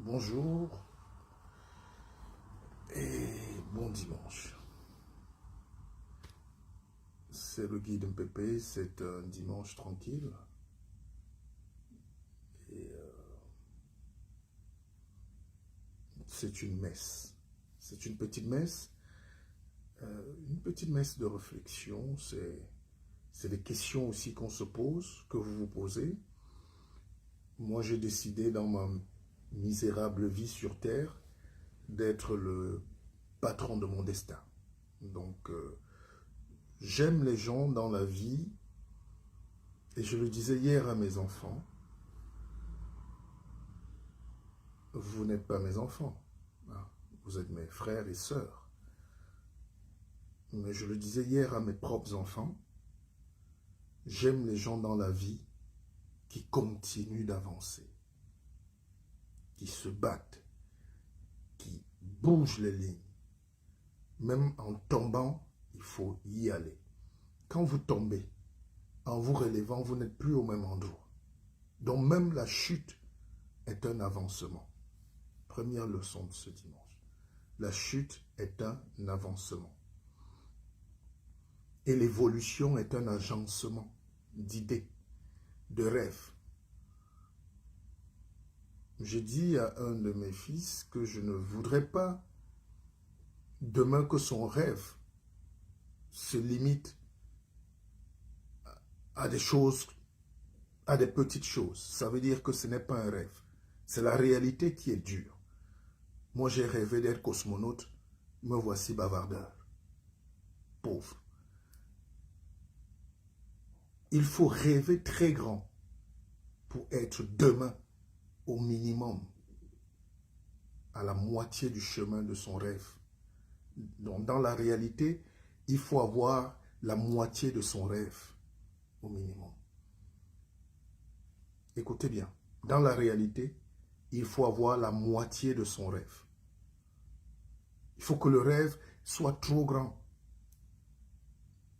Bonjour et bon dimanche. C'est le guide MPP, c'est un dimanche tranquille. Et c'est une messe. C'est une petite messe. Une petite messe de réflexion. C'est des questions aussi qu'on se pose, que vous vous posez. Moi, j'ai décidé dans ma misérable vie sur Terre d'être le patron de mon destin. Donc, j'aime les gens dans la vie. Et je le disais hier à mes enfants, vous n'êtes pas mes enfants, hein. Vous êtes mes frères et sœurs. Mais je le disais hier à mes propres enfants, j'aime les gens dans la vie qui continuent d'avancer, qui se battent, qui bougent les lignes. Même en tombant, il faut y aller. Quand vous tombez, en vous relevant, vous n'êtes plus au même endroit. Donc même la chute est un avancement. Première leçon de ce dimanche. La chute est un avancement. Et l'évolution est un agencement d'idées, de rêves. J'ai dit à un de mes fils que je ne voudrais pas demain que son rêve se limite à des choses, à des petites choses. Ça veut dire que ce n'est pas un rêve. C'est la réalité qui est dure. Moi, j'ai rêvé d'être cosmonaute. Me voici bavardeur. Pauvre. Il faut rêver très grand pour être demain au minimum à la moitié du chemin de son rêve. Donc, dans la réalité, il faut avoir la moitié de son rêve au minimum. Écoutez bien, dans la réalité, il faut avoir la moitié de son rêve. Il faut que le rêve soit trop grand.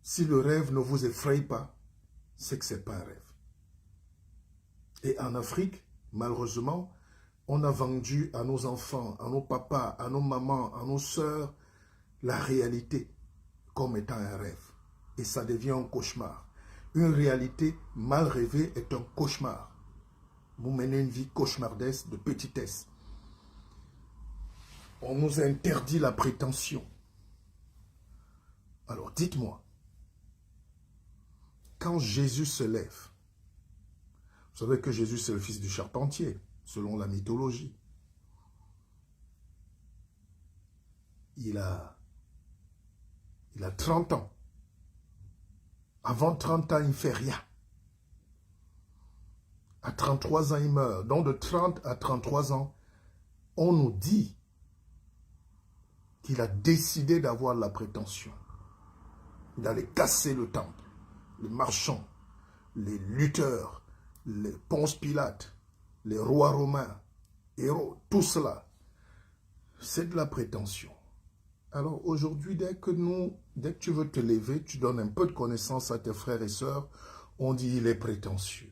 Si le rêve ne vous effraie pas, c'est que ce n'est pas un rêve. Et en Afrique, malheureusement, on a vendu à nos enfants, à nos papas, à nos mamans, à nos sœurs, la réalité comme étant un rêve. Et ça devient un cauchemar. Une réalité mal rêvée est un cauchemar. Vous menez une vie cauchemardesque de petitesse. On nous interdit la prétention. Alors dites-moi, quand Jésus se lève, vous savez que Jésus c'est le fils du charpentier, selon la mythologie. Il a 30 ans. Avant 30 ans, il ne fait rien. À 33 ans, il meurt. Donc de 30 à 33 ans, on nous dit qu'il a décidé d'avoir la prétention, d'aller casser le temple, les marchands, les lutteurs, les Ponce Pilate, les rois romains, Hérode, tout cela, c'est de la prétention. Alors aujourd'hui, dès que tu veux te lever, tu donnes un peu de connaissance à tes frères et sœurs, on dit il est prétentieux.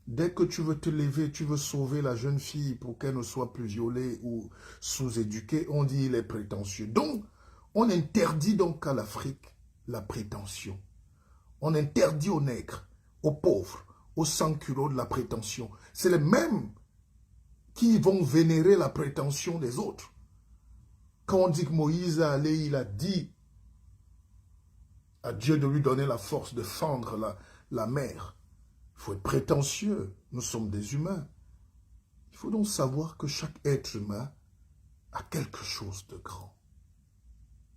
Dès que tu veux te lever, tu veux sauver la jeune fille pour qu'elle ne soit plus violée ou sous-éduquée, on dit il est prétentieux. Donc, on interdit donc à l'Afrique la prétention. On interdit aux nègres, aux pauvres, aux sans-culottes de la prétention. C'est les mêmes qui vont vénérer la prétention des autres. Quand on dit que Moïse est allé, il a dit à Dieu de lui donner la force de fendre la mer. Il faut être prétentieux. Nous sommes des humains. Il faut donc savoir que chaque être humain a quelque chose de grand,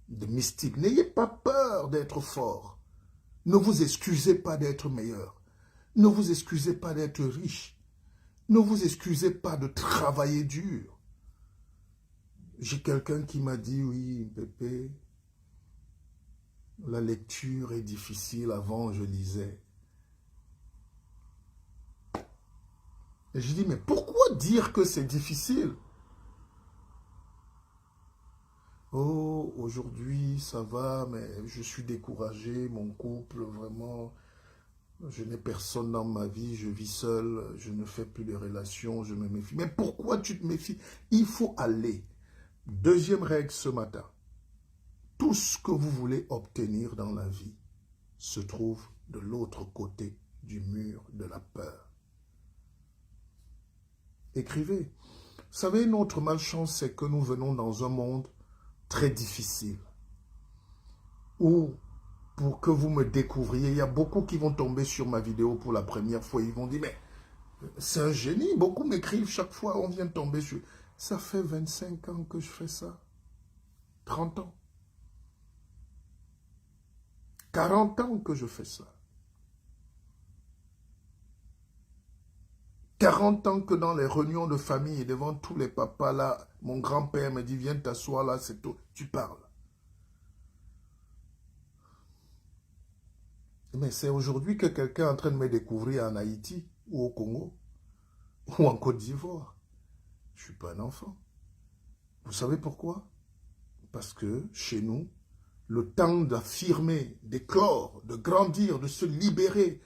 de mystique. N'ayez pas peur d'être fort. Ne vous excusez pas d'être meilleur. Ne vous excusez pas d'être riche. Ne vous excusez pas de travailler dur. J'ai quelqu'un qui m'a dit, oui, Pépé, la lecture est difficile. Avant, je lisais. Et je dis, mais pourquoi dire que c'est difficile? Oh, aujourd'hui, ça va, mais je suis découragé, mon couple, vraiment, Je n'ai personne dans ma vie, je vis seul, je ne fais plus de relations, je me méfie. Mais pourquoi tu te méfies? Il faut aller. Deuxième règle ce matin. Tout ce que vous voulez obtenir dans la vie se trouve de l'autre côté du mur de la peur. Écrivez. Vous savez, notre malchance, c'est que nous venons dans un monde très difficile. Où, pour que vous me découvriez, il y a beaucoup qui vont tomber sur ma vidéo pour la première fois. Ils vont dire, mais c'est un génie. Beaucoup m'écrivent chaque fois, on vient de tomber sur... Ça fait 25 ans que je fais ça. 30 ans. 40 ans que je fais ça. 40 ans que dans les réunions de famille et devant tous les papas là, mon grand-père me dit, viens t'asseoir là, c'est tout. Tu parles. Mais c'est aujourd'hui que quelqu'un est en train de me découvrir en Haïti ou au Congo ou en Côte d'Ivoire. Je ne suis pas un enfant. Vous savez pourquoi? Parce que chez nous, le temps d'affirmer, d'éclore, de grandir, de se libérer,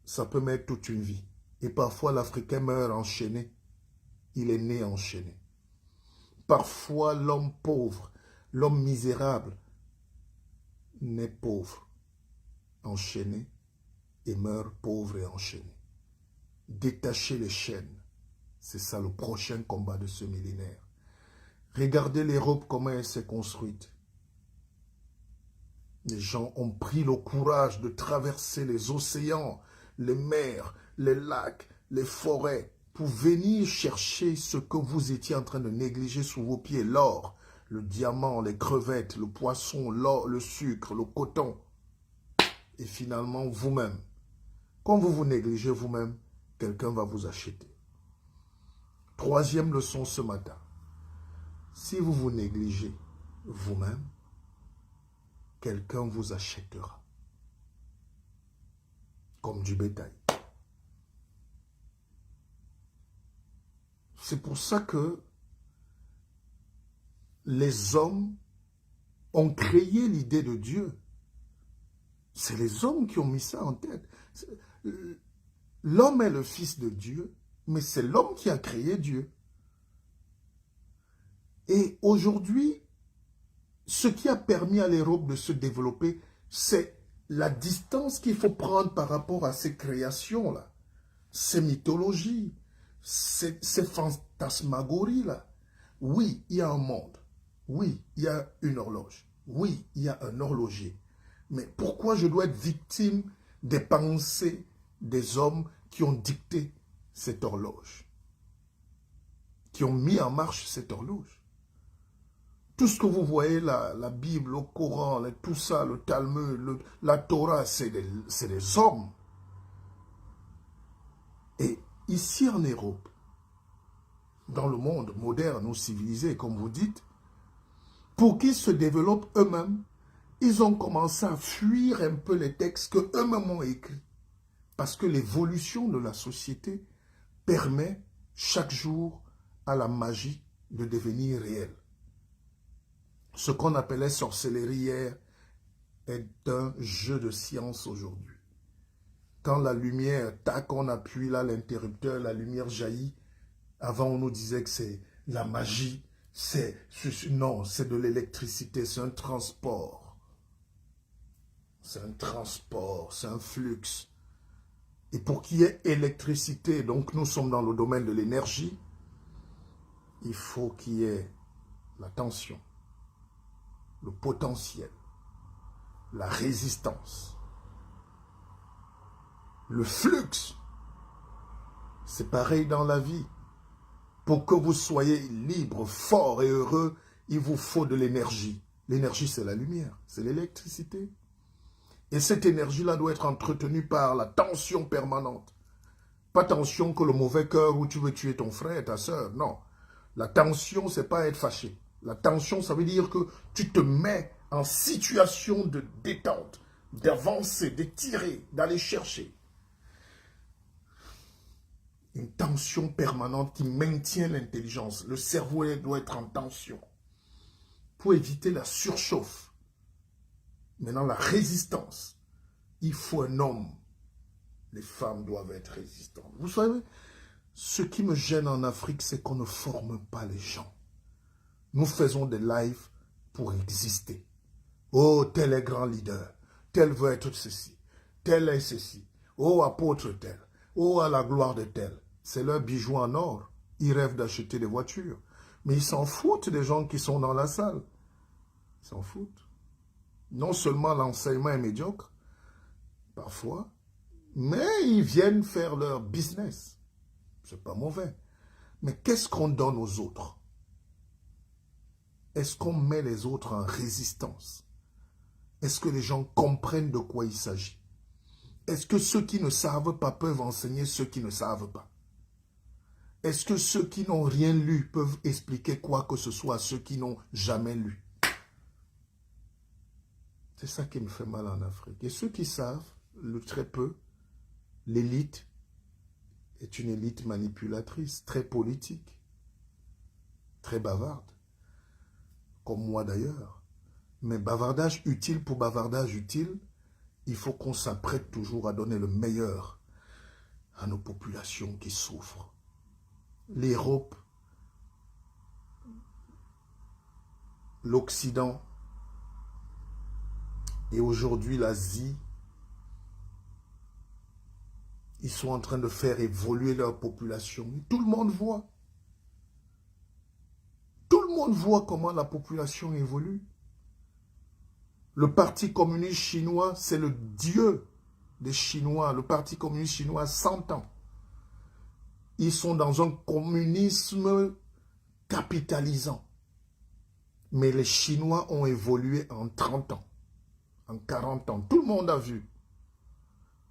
ça peut mettre toute une vie. Et parfois, l'Africain meurt enchaîné. Il est né enchaîné. Parfois, l'homme pauvre, l'homme misérable, naît pauvre, enchaîné, et meurt pauvre et enchaîné. Détacher les chaînes, c'est ça le prochain combat de ce millénaire. Regardez l'Europe, comment elle s'est construite. Les gens ont pris le courage de traverser les océans, les mers, les lacs, les forêts, pour venir chercher ce que vous étiez en train de négliger sous vos pieds, l'or, le diamant, les crevettes, le poisson, l'or, le sucre, le coton. Et finalement, vous-même, quand vous vous négligez vous-même, quelqu'un va vous acheter. Troisième leçon ce matin. Si vous vous négligez vous-même, quelqu'un vous achètera. Comme du bétail. C'est pour ça que les hommes ont créé l'idée de Dieu. C'est les hommes qui ont mis ça en tête. L'homme est le fils de Dieu, mais c'est l'homme qui a créé Dieu. Et aujourd'hui, ce qui a permis à l'Europe de se développer, c'est la distance qu'il faut prendre par rapport à ces créations-là, ces mythologies, ces fantasmagories-là. Oui, il y a un monde. Oui, il y a une horloge. Oui, il y a un horloger. Mais pourquoi je dois être victime des pensées des hommes qui ont dicté cette horloge, qui ont mis en marche cette horloge? Tout ce que vous voyez là, la Bible, le Coran, tout ça, le Talmud, la Torah, c'est des hommes. Et ici en Europe, dans le monde moderne ou civilisé, comme vous dites, pour qu'ils se développent eux-mêmes, ils ont commencé à fuir un peu les textes qu'eux-mêmes ont écrits. Parce que l'évolution de la société permet chaque jour à la magie de devenir réelle. Ce qu'on appelait sorcellerie hier est un jeu de science aujourd'hui. Quand la lumière, tac, on appuie là l'interrupteur, la lumière jaillit. Avant, on nous disait que c'est la magie. Non, c'est de l'électricité, c'est un transport. C'est un transport, c'est un flux. Et pour qu'il y ait électricité, donc nous sommes dans le domaine de l'énergie, il faut qu'il y ait la tension, le potentiel, la résistance, le flux. C'est pareil dans la vie. Pour que vous soyez libre, fort et heureux, il vous faut de l'énergie. L'énergie, c'est la lumière, c'est l'électricité. Et cette énergie-là doit être entretenue par la tension permanente. Pas tension que le mauvais cœur où tu veux tuer ton frère et ta soeur, non. La tension, c'est pas être fâché. La tension, ça veut dire que tu te mets en situation de détente, d'avancer, de tirer, d'aller chercher. Une tension permanente qui maintient l'intelligence. Le cerveau doit être en tension pour éviter la surchauffe. Maintenant, la résistance. il faut un homme. Les femmes doivent être résistantes. Vous savez, ce qui me gêne en Afrique, c'est qu'on ne forme pas les gens. Nous faisons des lives pour exister. Oh, tel est grand leader. Tel veut être ceci. Tel est ceci. Oh, apôtre tel. Oh, à la gloire de tel. C'est leur bijou en or. Ils rêvent d'acheter des voitures. Mais ils s'en foutent des gens qui sont dans la salle. Ils s'en foutent. Non seulement l'enseignement est médiocre, parfois, mais ils viennent faire leur business. C'est pas mauvais. Mais qu'est-ce qu'on donne aux autres? Est-ce qu'on met les autres en résistance? Est-ce que les gens comprennent de quoi il s'agit? Est-ce que ceux qui ne savent pas peuvent enseigner ceux qui ne savent pas? Est-ce que ceux qui n'ont rien lu peuvent expliquer quoi que ce soit à ceux qui n'ont jamais lu? C'est ça qui me fait mal en Afrique. Et ceux qui savent, le très peu, l'élite est une élite manipulatrice, très politique, très bavarde, comme moi d'ailleurs. Mais bavardage utile pour bavardage utile, il faut qu'on s'apprête toujours à donner le meilleur à nos populations qui souffrent. L'Europe, l'Occident et aujourd'hui l'Asie, ils sont en train de faire évoluer leur population. Tout le monde voit. Tout le monde voit comment la population évolue. Le Parti communiste chinois, c'est le dieu des Chinois. Le Parti communiste chinois a 100 ans. Ils sont dans un communisme capitalisant. Mais les Chinois ont évolué en 30 ans, en 40 ans. Tout le monde a vu.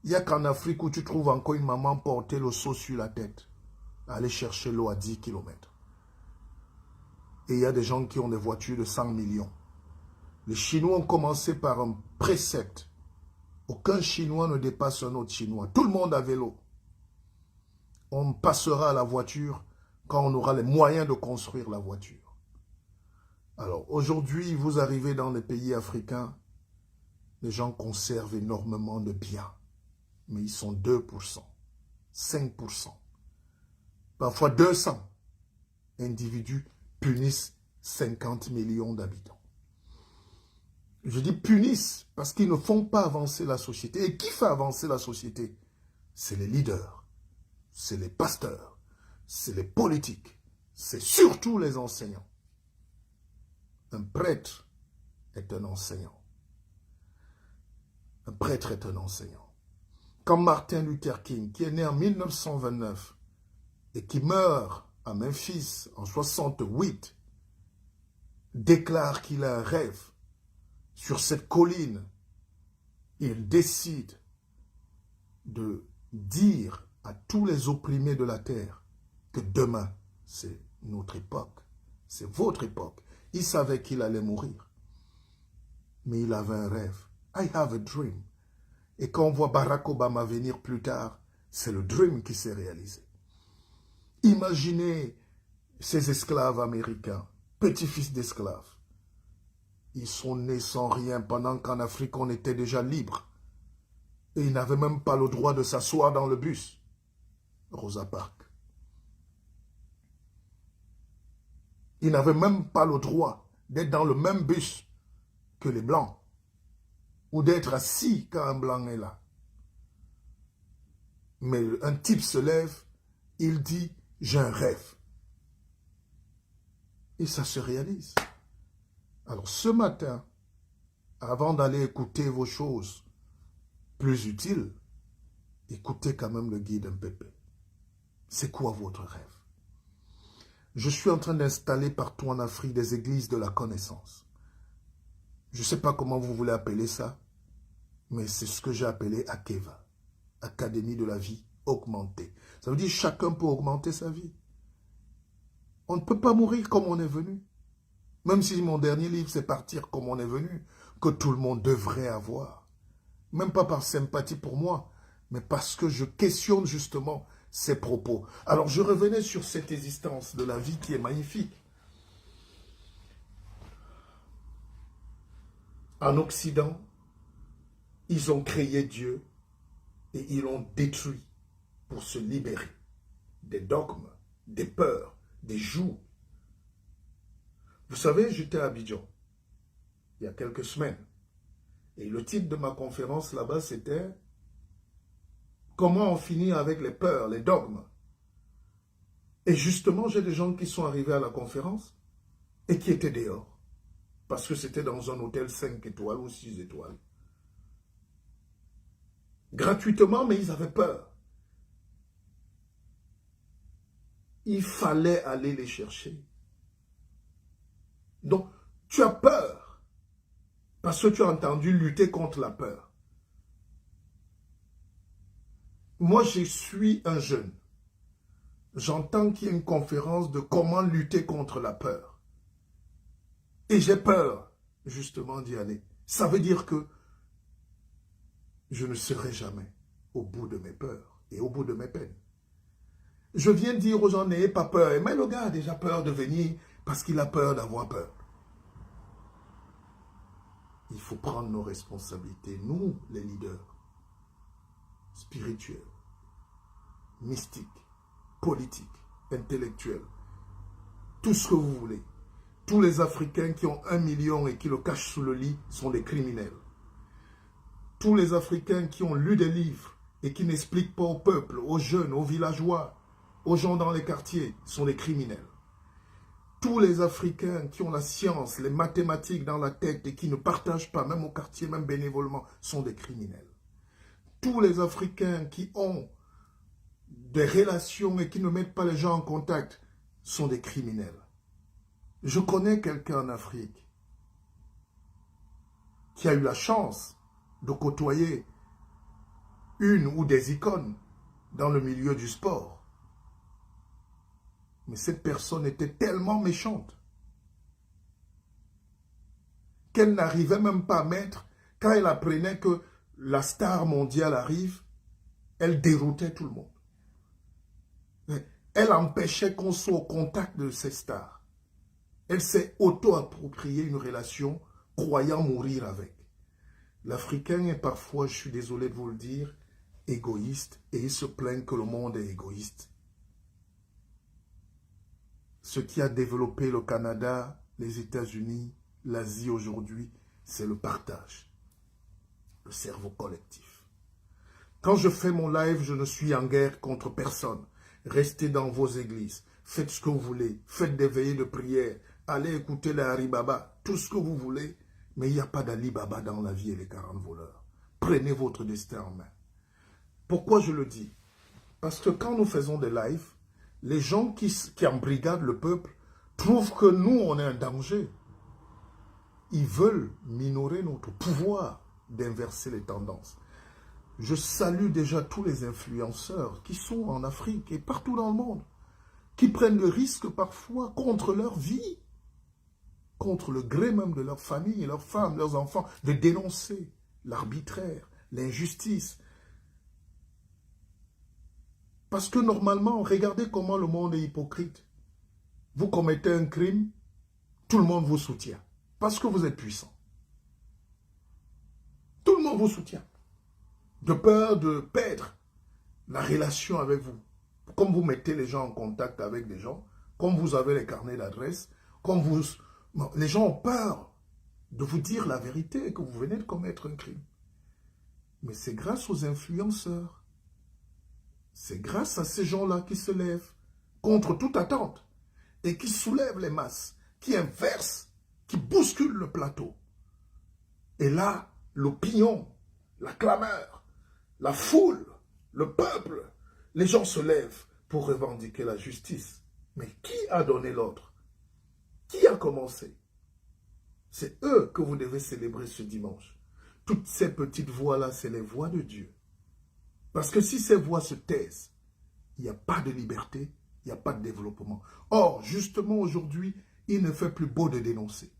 Il n'y a qu'en Afrique où tu trouves encore une maman porter le seau sur la tête, aller chercher l'eau à 10 km. Et il y a des gens qui ont des voitures de 100 millions. Les Chinois ont commencé par un précepte. Aucun Chinois ne dépasse un autre Chinois. Tout le monde a vélo. On passera à la voiture quand on aura les moyens de construire la voiture. Alors aujourd'hui, vous arrivez dans les pays africains, les gens conservent énormément de biens. Mais ils sont 2%, 5%, parfois 200 individus punissent 50 millions d'habitants. Je dis punissent parce qu'ils ne font pas avancer la société. Et qui fait avancer la société? C'est les leaders, c'est les pasteurs, c'est les politiques, c'est surtout les enseignants. Un prêtre est un enseignant. Un prêtre est un enseignant. Quand Martin Luther King, qui est né en 1929 et qui meurt à Memphis en 68, déclare qu'il a un rêve sur cette colline, il décide de dire à tous les opprimés de la terre que demain, c'est notre époque, c'est votre époque. Il savait qu'il allait mourir, mais il avait un rêve. I have a dream. Et quand on voit Barack Obama venir plus tard, c'est le dream qui s'est réalisé. Imaginez ces esclaves américains, petits-fils d'esclaves. Ils sont nés sans rien pendant qu'en Afrique, on était déjà libre. Et ils n'avaient même pas le droit de s'asseoir dans le bus. Rosa Parks. Ils n'avaient même pas le droit d'être dans le même bus que les Blancs. Ou d'être assis quand un blanc est là. Mais un type se lève, il dit, j'ai un rêve. Et ça se réalise. Alors ce matin, avant d'aller écouter vos choses plus utiles, écoutez quand même le guide MPP. C'est quoi votre rêve? Je suis en train d'installer partout en Afrique des églises de la connaissance. Je ne sais pas comment vous voulez appeler ça, mais c'est ce que j'ai appelé Akeva, Académie de la vie augmentée. Ça veut dire que chacun peut augmenter sa vie. On ne peut pas mourir comme on est venu. Même si mon dernier livre, c'est partir comme on est venu, que tout le monde devrait avoir. Même pas par sympathie pour moi, mais parce que je questionne justement ces propos. Alors je revenais sur cette existence de la vie qui est magnifique. En Occident, Ils ont créé Dieu et ils l'ont détruit pour se libérer des dogmes, des peurs, des jougs. Vous savez, j'étais à Abidjan il y a quelques semaines et le titre de ma conférence là-bas c'était « Comment on finit avec les peurs, les dogmes ?» Et justement, j'ai des gens qui sont arrivés à la conférence et qui étaient dehors parce que c'était dans un hôtel 5 étoiles ou 6 étoiles. Gratuitement, mais ils avaient peur. Il fallait aller les chercher. Donc, tu as peur parce que tu as entendu lutter contre la peur. Moi, je suis un jeune. J'entends qu'il y a une conférence de comment lutter contre la peur. Et j'ai peur, justement, d'y aller. Ça veut dire que je ne serai jamais au bout de mes peurs et au bout de mes peines. Je viens dire aux gens, n'ayez pas peur. Mais le gars a déjà peur de venir parce qu'il a peur d'avoir peur. Il faut prendre nos responsabilités, nous, les leaders, spirituels, mystiques, politiques, intellectuels, tout ce que vous voulez. Tous les Africains qui ont 1 million et qui le cachent sous le lit sont des criminels. Tous les Africains qui ont lu des livres et qui n'expliquent pas au peuple, aux jeunes, aux villageois, aux gens dans les quartiers, sont des criminels. Tous les Africains qui ont la science, les mathématiques dans la tête et qui ne partagent pas, même au quartier, même bénévolement, sont des criminels. Tous les Africains qui ont des relations et qui ne mettent pas les gens en contact sont des criminels. Je connais quelqu'un en Afrique qui a eu la chance de côtoyer une ou des icônes dans le milieu du sport. Mais cette personne était tellement méchante qu'elle n'arrivait même pas à mettre, quand elle apprenait que la star mondiale arrive, elle déroutait tout le monde. Elle empêchait qu'on soit au contact de ces stars. Elle s'est auto-appropriée une relation, croyant mourir avec. L'Africain est parfois, je suis désolé de vous le dire, égoïste et il se plaint que le monde est égoïste. Ce qui a développé le Canada, les États-Unis, l'Asie aujourd'hui, c'est le partage, le cerveau collectif. Quand je fais mon live, je ne suis en guerre contre personne. Restez dans vos églises, faites ce que vous voulez, faites des veillées de prière, allez écouter les Alibaba, tout ce que vous voulez, mais il n'y a pas d'Alibaba dans la vie et les 40 voleurs. Prenez votre destin en main. Pourquoi je le dis? Parce que quand nous faisons des lives, les gens qui embrigadent le peuple trouvent que nous, on est un danger. Ils veulent minorer notre pouvoir d'inverser les tendances. Je salue déjà tous les influenceurs qui sont en Afrique et partout dans le monde, qui prennent le risque parfois contre leur vie, contre le gré même de leur famille, leurs femmes, leurs enfants, de dénoncer l'arbitraire, l'injustice. Parce que normalement, regardez comment le monde est hypocrite. Vous commettez un crime, tout le monde vous soutient. Parce que vous êtes puissant. Tout le monde vous soutient. De peur de perdre la relation avec vous. Comme vous mettez les gens en contact avec des gens, comme vous avez les carnets d'adresse, comme vous... Les gens ont peur de vous dire la vérité que vous venez de commettre un crime. Mais c'est grâce aux influenceurs. C'est grâce à ces gens-là qui se lèvent contre toute attente et qui soulèvent les masses, qui inversent, qui bousculent le plateau. Et là, l'opinion, la clameur, la foule, le peuple, les gens se lèvent pour revendiquer la justice. Mais qui a donné l'ordre? Qui a commencé? C'est eux que vous devez célébrer ce dimanche. Toutes ces petites voix-là, c'est les voix de Dieu. Parce que si ces voix se taisent, il n'y a pas de liberté, il n'y a pas de développement. Or, justement aujourd'hui, il ne fait plus beau de dénoncer.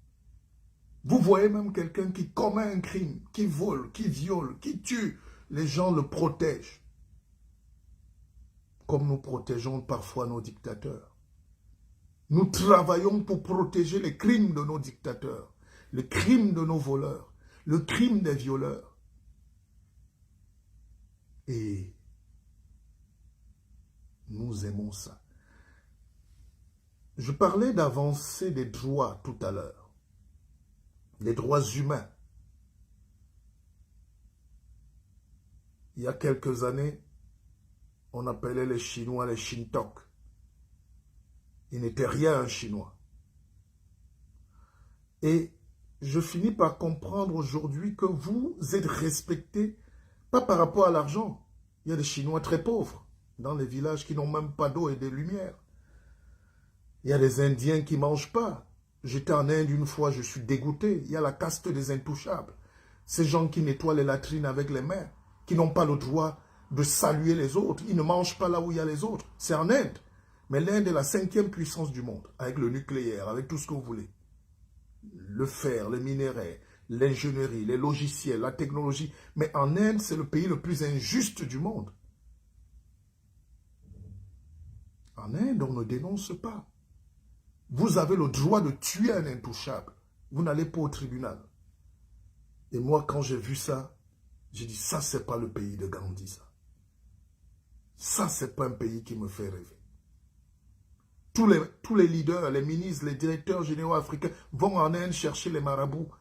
Vous voyez même quelqu'un qui commet un crime, qui vole, qui viole, qui tue. Les gens le protègent. Comme nous protégeons parfois nos dictateurs. Nous travaillons pour protéger les crimes de nos dictateurs, les crimes de nos voleurs, le crime des violeurs. Et nous aimons ça. Je parlais d'avancer des droits tout à l'heure. Les droits humains. Il y a quelques années, on appelait les Chinois les Shintok. Ils n'étaient rien un Chinois. Et je finis par comprendre aujourd'hui que vous êtes respectés, pas par rapport à l'argent. Il y a des Chinois très pauvres dans les villages qui n'ont même pas d'eau et de lumière. Il y a des Indiens qui ne mangent pas. J'étais en Inde une fois, je suis dégoûté. Il y a la caste des intouchables. Ces gens qui nettoient les latrines avec les mains, qui n'ont pas le droit de saluer les autres. Ils ne mangent pas là où il y a les autres. C'est en Inde. Mais l'Inde est la 5e puissance du monde, avec le nucléaire, avec tout ce que vous voulez. Le fer, les minéraux, l'ingénierie, les logiciels, la technologie. Mais en Inde, c'est le pays le plus injuste du monde. En Inde, on ne dénonce pas. Vous avez le droit de tuer un intouchable. Vous n'allez pas au tribunal. Et moi, quand j'ai vu ça, j'ai dit, ça, c'est pas le pays de Gandhi, ça. Ça, c'est pas un pays qui me fait rêver. Tous les leaders, les ministres, les directeurs généraux africains vont en Inde chercher les marabouts,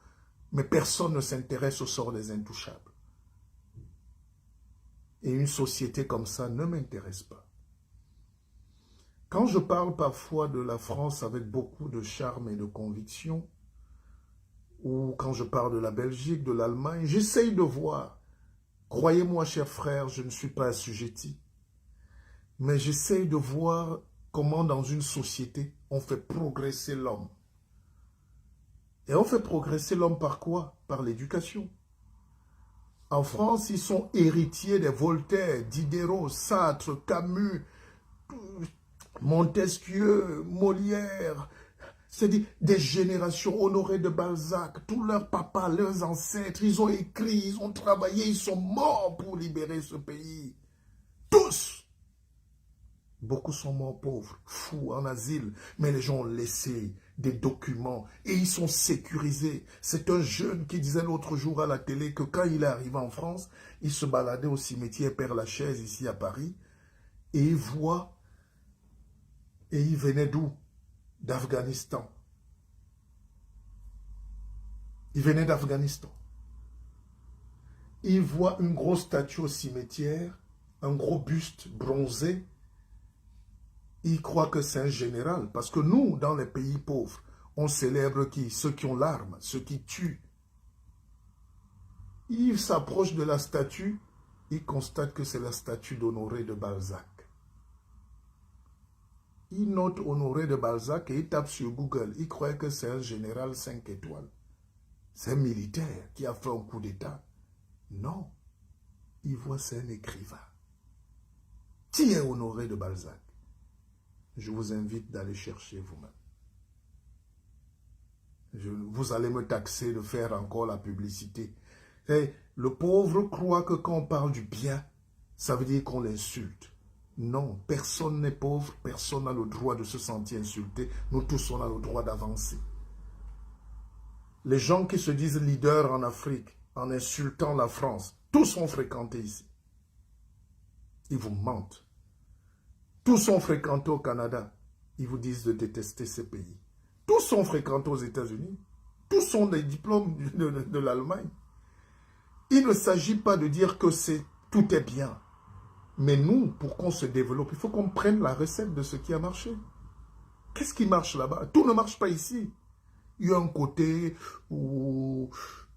mais personne ne s'intéresse au sort des intouchables. Et une société comme ça ne m'intéresse pas. Quand je parle parfois de la France avec beaucoup de charme et de conviction, ou quand je parle de la Belgique, de l'Allemagne, j'essaye de voir. Croyez-moi, chers frères, je ne suis pas assujetti. Mais j'essaye de voir comment dans une société, on fait progresser l'homme. Et on fait progresser l'homme par quoi? Par l'éducation. En France, ils sont héritiers des Voltaire, Diderot, Sartre, Camus, Montesquieu, Molière, c'est-à-dire des générations Honoré de Balzac, tous leurs papas, leurs ancêtres, ils ont écrit, ils ont travaillé, ils sont morts pour libérer ce pays. Tous! Beaucoup sont morts pauvres, fous, en asile, mais les gens ont laissé des documents et ils sont sécurisés. C'est un jeune qui disait l'autre jour à la télé que quand il est arrivé en France, il se baladait au cimetière Père-Lachaise ici à Paris et il voit, et il venait d'où? D'Afghanistan. Il venait d'Afghanistan. Il voit une grosse statue au cimetière, un gros buste bronzé. Il croit que c'est un général. Parce que nous, dans les pays pauvres, on célèbre qui? Ceux qui ont l'arme, ceux qui tuent. Il s'approche de la statue, il constate que c'est la statue d'Honoré de Balzac. Il note Honoré de Balzac et il tape sur Google. Il croit que c'est un général 5 étoiles. C'est un militaire qui a fait un coup d'État. Non. Il voit c'est un écrivain. Qui est Honoré de Balzac? Je vous invite d'aller chercher vous-même. Vous allez me taxer de faire encore la publicité. Et le pauvre croit que quand on parle du bien, ça veut dire qu'on l'insulte. Non, personne n'est pauvre, personne n'a le droit de se sentir insulté. Nous tous, on a le droit d'avancer. Les gens qui se disent leaders en Afrique, en insultant la France, tous sont fréquentés ici. Ils vous mentent. Tous sont fréquentés au Canada. Ils vous disent de détester ces pays. Tous sont fréquentés aux États-Unis. Tous ont des diplômes de l'Allemagne. Il ne s'agit pas de dire que tout est bien. Mais nous, pour qu'on se développe, il faut qu'on prenne la recette de ce qui a marché. Qu'est-ce qui marche là-bas? Tout ne marche pas ici. Il y a un côté où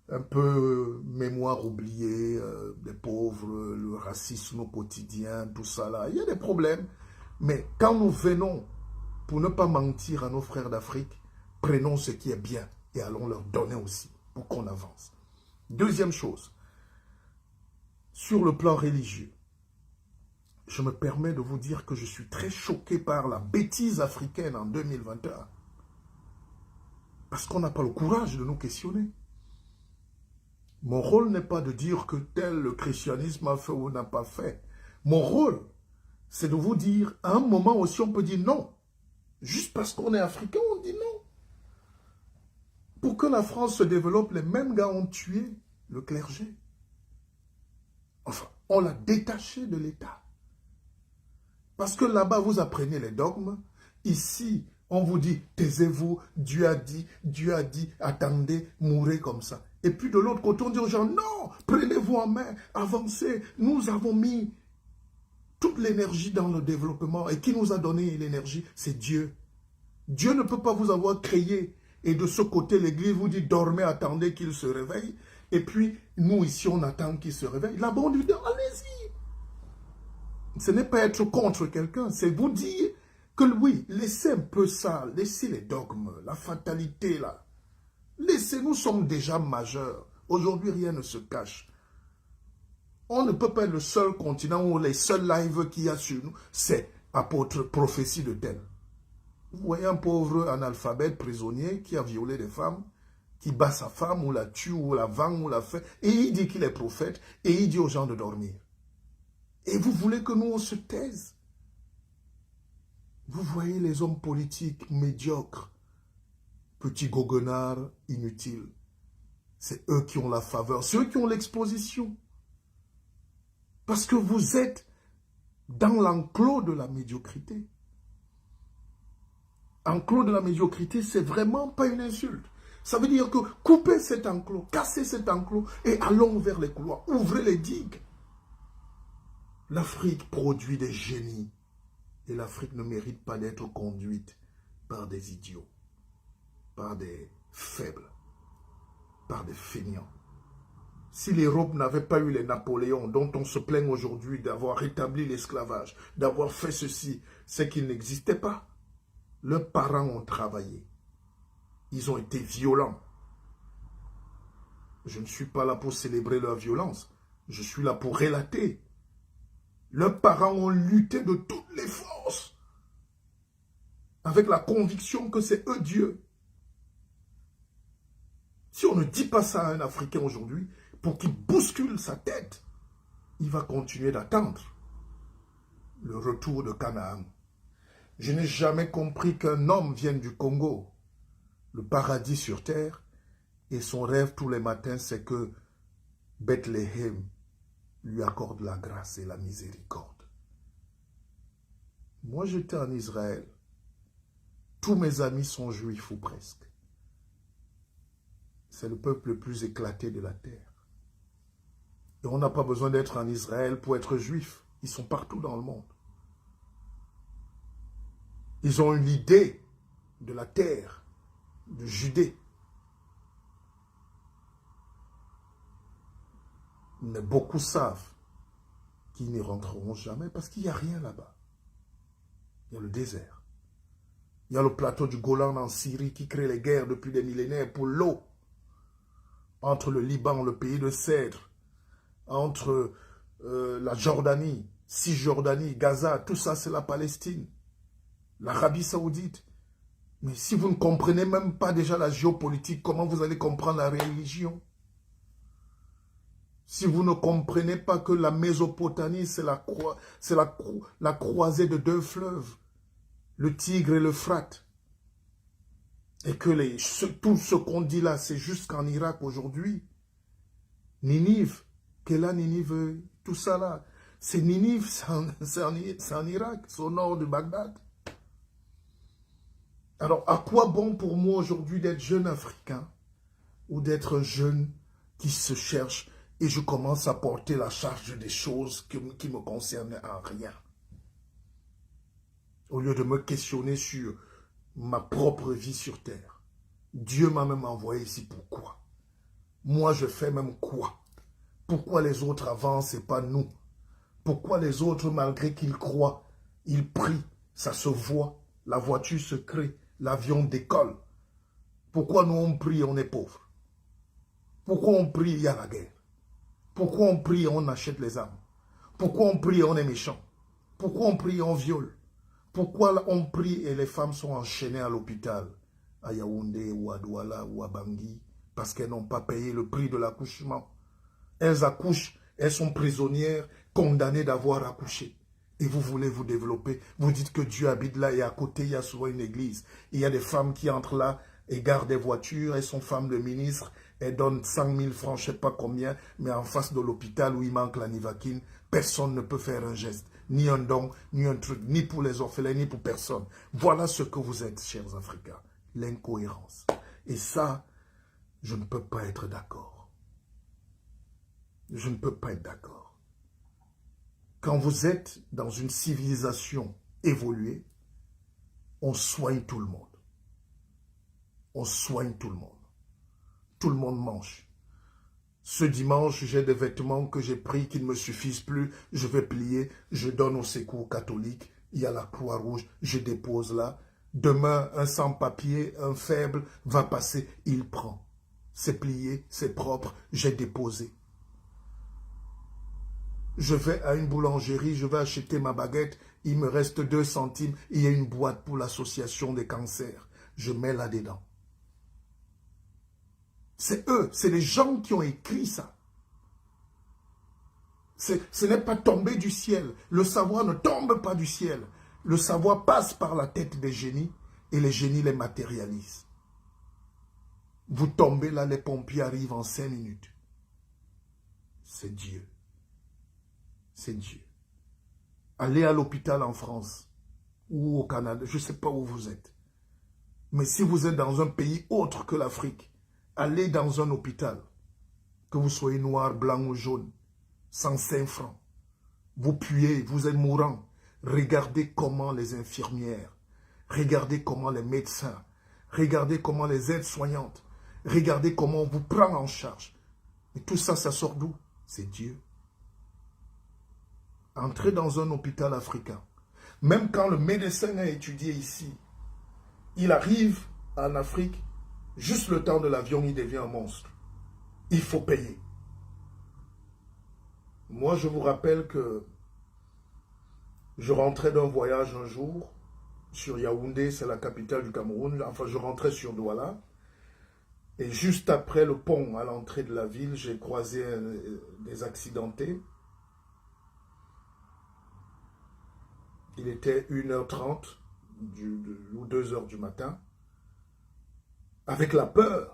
un peu mémoire oubliée, des pauvres, le racisme au quotidien, tout ça là. Il y a des problèmes. Mais quand nous venons, pour ne pas mentir à nos frères d'Afrique, prenons ce qui est bien et allons leur donner aussi pour qu'on avance. Deuxième chose, sur le plan religieux, je me permets de vous dire que je suis très choqué par la bêtise africaine en 2021. Parce qu'on n'a pas le courage de nous questionner. Mon rôle n'est pas de dire que tel le christianisme a fait ou n'a pas fait. Mon rôle, c'est de vous dire, à un moment aussi, on peut dire non. Juste parce qu'on est africain, on dit non. Pour que la France se développe, les mêmes gars ont tué le clergé. Enfin, On l'a détaché de l'État. Parce que là-bas, vous apprenez les dogmes. Ici, on vous dit, taisez-vous, Dieu a dit, attendez, mourrez comme ça. Et puis de l'autre côté, on dit aux gens, non, prenez-vous en main, avancez. Nous avons mis toute l'énergie dans le développement. Et qui nous a donné l'énergie? C'est Dieu. Dieu ne peut pas vous avoir créé. Et de ce côté, l'Église vous dit, dormez, attendez qu'il se réveille. Et puis, nous ici, on attend qu'il se réveille. Là-bas, on dit, allez-y. Ce n'est pas être contre quelqu'un, c'est vous dire que oui, laissez un peu ça, laissez les dogmes, la fatalité là. Laissez, nous sommes déjà majeurs. Aujourd'hui, rien ne se cache. On ne peut pas être le seul continent où les seuls lives qu'il y a sur nous, c'est apôtre, prophétie de tel. Vous voyez un pauvre analphabète prisonnier qui a violé des femmes, qui bat sa femme, ou la tue, ou la vend, ou la fait, et il dit qu'il est prophète, et il dit aux gens de dormir. Et vous voulez que nous, on se taise? Vous voyez les hommes politiques médiocres, petits goguenards inutiles. C'est eux qui ont la faveur, c'est eux qui ont l'exposition. Parce que vous êtes dans l'enclos de la médiocrité. Enclos de la médiocrité, c'est vraiment pas une insulte. Ça veut dire que coupez cet enclos, cassez cet enclos et allons vers les couloirs, ouvrez les digues. L'Afrique produit des génies et l'Afrique ne mérite pas d'être conduite par des idiots, par des faibles, par des feignants. Si l'Europe n'avait pas eu les Napoléons dont on se plaint aujourd'hui d'avoir rétabli l'esclavage, d'avoir fait ceci, c'est qu'ils n'existaient pas. Leurs parents ont travaillé. Ils ont été violents. Je ne suis pas là pour célébrer leur violence. Je suis là pour relater. Leurs parents ont lutté de toutes les forces, avec la conviction que c'est eux Dieu. Si on ne dit pas ça à un Africain aujourd'hui, pour qu'il bouscule sa tête, il va continuer d'attendre le retour de Canaan. Je n'ai jamais compris qu'un homme vienne du Congo, le paradis sur terre, et son rêve tous les matins, c'est que Bethléem lui accorde la grâce et la miséricorde. Moi, j'étais en Israël. Tous mes amis sont juifs ou presque. C'est le peuple le plus éclaté de la terre. Et on n'a pas besoin d'être en Israël pour être juif. Ils sont partout dans le monde. Ils ont l'idée de la terre, de Judée. Mais beaucoup savent qu'ils n'y rentreront jamais parce qu'il n'y a rien là-bas. Il y a le désert. Il y a le plateau du Golan en Syrie qui crée les guerres depuis des millénaires pour l'eau. Entre le Liban, le pays de cèdre, entre la Jordanie, Cisjordanie, Gaza, tout ça c'est la Palestine, l'Arabie Saoudite. Mais si vous ne comprenez même pas déjà la géopolitique, comment vous allez comprendre la religion? Si vous ne comprenez pas que la Mésopotamie, c'est la croisée de deux fleuves, le Tigre et l'Euphrate, et que tout ce qu'on dit là, c'est jusqu'en Irak aujourd'hui, Ninive, quelle Ninive, tout ça là, c'est Ninive, c'est en Irak, c'est au nord de Bagdad. Alors, à quoi bon pour moi aujourd'hui d'être jeune Africain ou d'être jeune qui se cherche et je commence à porter la charge des choses qui me concernent en rien. Au lieu de me questionner sur ma propre vie sur terre. Dieu m'a même envoyé ici, pourquoi? Moi, je fais même quoi? Pourquoi les autres avancent et pas nous? Pourquoi les autres, malgré qu'ils croient, ils prient, ça se voit, la voiture se crée, l'avion décolle? Pourquoi nous on prie et on est pauvres? Pourquoi on prie et il y a la guerre? Pourquoi on prie et on achète les armes? Pourquoi on prie et on est méchant? Pourquoi on prie et on viole? Pourquoi on prie et les femmes sont enchaînées à l'hôpital, à Yaoundé ou à Douala ou à Bangui, parce qu'elles n'ont pas payé le prix de l'accouchement? Elles accouchent, elles sont prisonnières, condamnées d'avoir accouché. Et vous voulez vous développer. Vous dites que Dieu habite là et à côté, il y a souvent une église. Il y a des femmes qui entrent là et gardent des voitures, elles sont femmes de ministres, elle donne 100 000 francs, je ne sais pas combien, mais en face de l'hôpital où il manque la nivaquine, personne ne peut faire un geste, ni un don, ni un truc, ni pour les orphelins, ni pour personne. Voilà ce que vous êtes, chers Africains, l'incohérence. Et ça, je ne peux pas être d'accord. Je ne peux pas être d'accord. Quand vous êtes dans une civilisation évoluée, on soigne tout le monde. On soigne tout le monde. Tout le monde mange. Ce dimanche, j'ai des vêtements que j'ai pris qui ne me suffisent plus. Je vais plier, je donne au secours catholique. Il y a la Croix-Rouge, je dépose là. Demain, un sans-papier, un faible va passer, il prend. C'est plié, c'est propre, j'ai déposé. Je vais à une boulangerie, je vais acheter ma baguette, il me reste 2 centimes, il y a une boîte pour l'association des cancers. Je mets là-dedans. C'est eux, c'est les gens qui ont écrit ça. Ce n'est pas tombé du ciel. Le savoir ne tombe pas du ciel. Le savoir passe par la tête des génies et les génies les matérialisent. Vous tombez là, les pompiers arrivent en 5 minutes. C'est Dieu. C'est Dieu. Allez à l'hôpital en France ou au Canada, je ne sais pas où vous êtes. Mais si vous êtes dans un pays autre que l'Afrique, allez dans un hôpital, que vous soyez noir, blanc ou jaune, 105 francs. Vous puez, vous êtes mourant. Regardez comment les infirmières, regardez comment les médecins, regardez comment les aides-soignantes, regardez comment on vous prend en charge. Et tout ça, ça sort d'où? C'est Dieu. Entrez dans un hôpital africain. Même quand le médecin a étudié ici, il arrive en Afrique, juste le temps de l'avion, il devient un monstre. Il faut payer. Moi, je vous rappelle que je rentrais d'un voyage un jour sur Yaoundé, c'est la capitale du Cameroun. Enfin, je rentrais sur Douala. Et juste après le pont, à l'entrée de la ville, j'ai croisé des accidentés. Il était 1h30 ou 2h du matin. Avec la peur.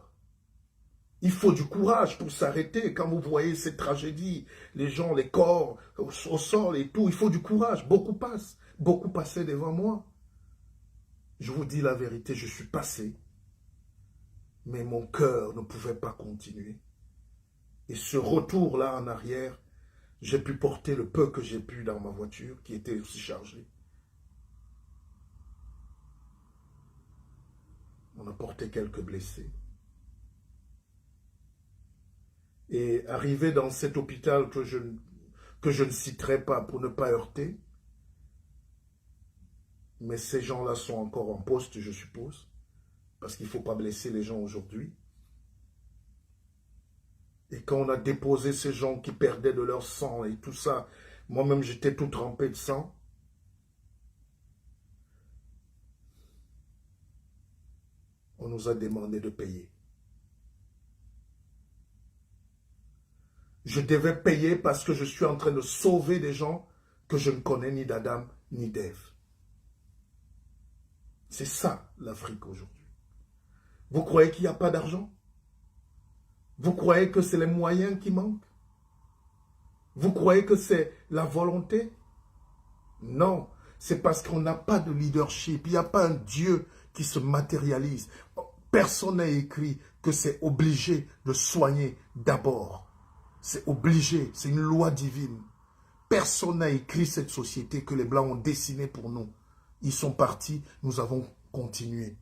Il faut du courage pour s'arrêter. Quand vous voyez cette tragédie, les gens, les corps au sol et tout, il faut du courage. Beaucoup passent. Beaucoup passaient devant moi. Je vous dis la vérité, je suis passé. Mais mon cœur ne pouvait pas continuer. Et ce retour-là en arrière, j'ai pu porter le peu que j'ai pu dans ma voiture, qui était aussi chargée. On a porté quelques blessés. Et arrivé dans cet hôpital que je ne citerai pas pour ne pas heurter, mais ces gens-là sont encore en poste, je suppose, parce qu'il ne faut pas blesser les gens aujourd'hui. Et quand on a déposé ces gens qui perdaient de leur sang et tout ça, moi-même j'étais tout trempé de sang, on nous a demandé de payer. Je devais payer parce que je suis en train de sauver des gens que je ne connais ni d'Adam ni d'Ève. C'est ça l'Afrique aujourd'hui. Vous croyez qu'il n'y a pas d'argent? Vous croyez que c'est les moyens qui manquent? Vous croyez que c'est la volonté? Non, c'est parce qu'on n'a pas de leadership. Il n'y a pas un Dieu qui se matérialise. Personne n'a écrit que c'est obligé de soigner d'abord. C'est obligé, c'est une loi divine. Personne n'a écrit cette société que les Blancs ont dessinée pour nous. Ils sont partis, nous avons continué.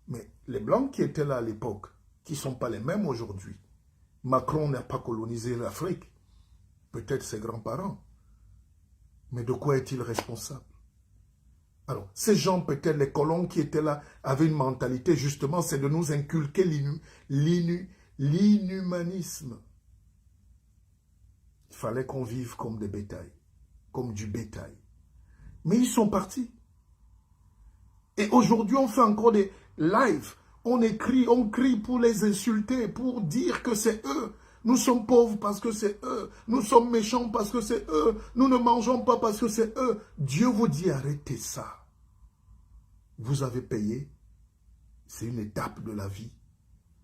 Mais les Blancs qui étaient là à l'époque, qui ne sont pas les mêmes aujourd'hui. Macron n'a pas colonisé l'Afrique. Peut-être ses grands-parents. Mais de quoi est-il responsable? Alors, ces gens, peut-être les colons qui étaient là, avaient une mentalité, justement, c'est de nous inculquer l'inhumanisme. Il fallait qu'on vive comme des bétails, comme du bétail. Mais ils sont partis. Et aujourd'hui, on fait encore des lives. On écrit, on crie pour les insulter, pour dire que c'est eux. Nous sommes pauvres parce que c'est eux. Nous sommes méchants parce que c'est eux. Nous ne mangeons pas parce que c'est eux. Dieu vous dit, arrêtez ça. Vous avez payé. C'est une étape de la vie.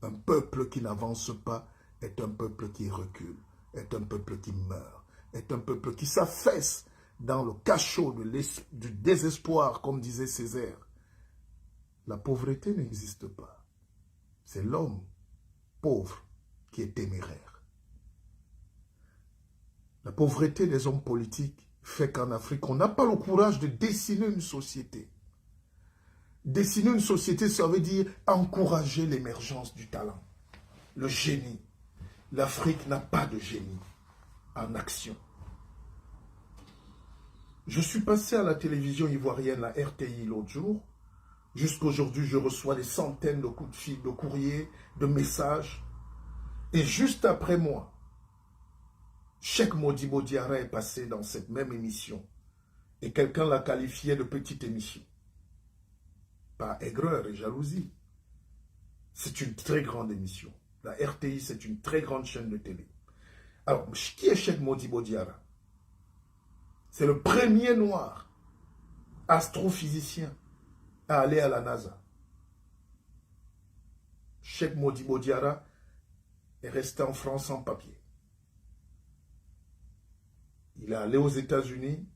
Un peuple qui n'avance pas est un peuple qui recule, est un peuple qui meurt, est un peuple qui s'affaisse dans le cachot du désespoir, comme disait Césaire. La pauvreté n'existe pas. C'est l'homme pauvre qui est téméraire. La pauvreté des hommes politiques fait qu'en Afrique, on n'a pas le courage de dessiner une société. Dessiner une société, ça veut dire encourager l'émergence du talent, le génie. L'Afrique n'a pas de génie en action. Je suis passé à la télévision ivoirienne, la RTI, l'autre jour. Jusqu'aujourd'hui, je reçois des centaines de coups de fil, de courriers, de messages. Et juste après moi, Cheikh Modibo Diarra est passé dans cette même émission. Et quelqu'un l'a qualifié de petite émission. Par aigreur et jalousie. C'est une très grande émission. La RTI, c'est une très grande chaîne de télé. Alors, qui est Cheikh Modibo Diarra? C'est le premier noir astrophysicien à aller à la NASA. Cheikh Modibo Diarra est resté en France sans papier. Il est allé aux États-Unis.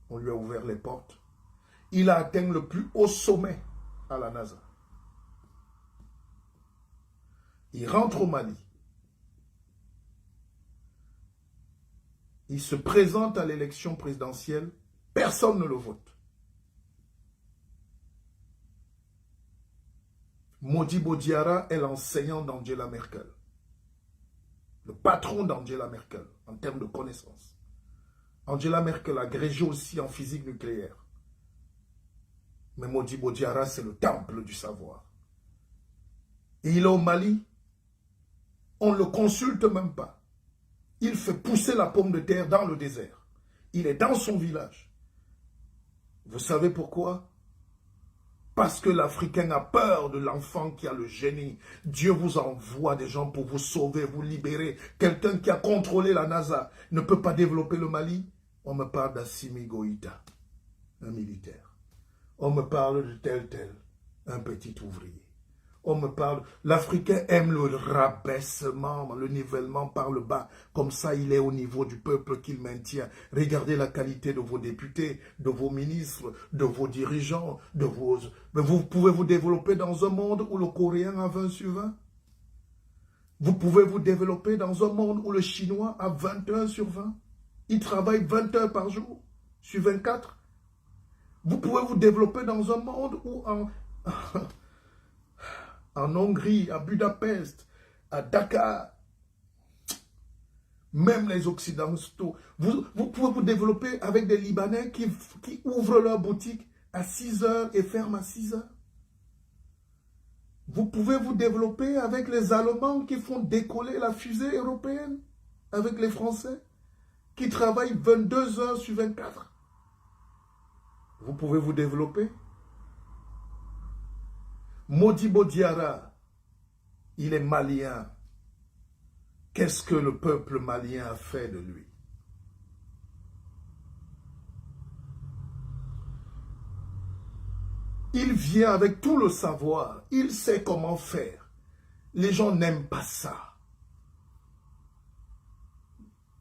On lui a ouvert les portes. Il a atteint le plus haut sommet à la NASA. Il rentre au Mali. Il se présente à l'élection présidentielle. Personne ne le vote. Modibo Diarra est l'enseignant d'Angela Merkel. Le patron d'Angela Merkel en termes de connaissances. Angela Merkel a agrégé aussi en physique nucléaire. Mais Modibo Diarra, c'est le temple du savoir. Et il est au Mali. On ne le consulte même pas. Il fait pousser la pomme de terre dans le désert. Il est dans son village. Vous savez pourquoi? Parce que l'Africain a peur de l'enfant qui a le génie. Dieu vous envoie des gens pour vous sauver, vous libérer. Quelqu'un qui a contrôlé la NASA ne peut pas développer le Mali. On me parle d'Assimi Goïta, un militaire. On me parle de tel, un petit ouvrier. On me parle... L'Africain aime le rabaissement, le nivellement par le bas. Comme ça, il est au niveau du peuple qu'il maintient. Regardez la qualité de vos députés, de vos ministres, de vos dirigeants, de vos... Mais vous pouvez vous développer dans un monde où le Coréen a 20 sur 20. Vous pouvez vous développer dans un monde où le Chinois a 21 sur 20. Il travaille 20 heures par jour, sur 24. Vous pouvez vous développer dans un monde où en Hongrie, à Budapest, à Dakar, même les Occidentaux, vous pouvez vous développer avec des Libanais qui ouvrent leur boutique à 6 heures et ferment à 6 heures. Vous pouvez vous développer avec les Allemands qui font décoller la fusée européenne, avec les Français qui travaillent 22 heures sur 24. Vous pouvez vous développer. Modibo Diarra, il est malien. Qu'est-ce que le peuple malien a fait de lui? Il vient avec tout le savoir. Il sait comment faire. Les gens n'aiment pas ça.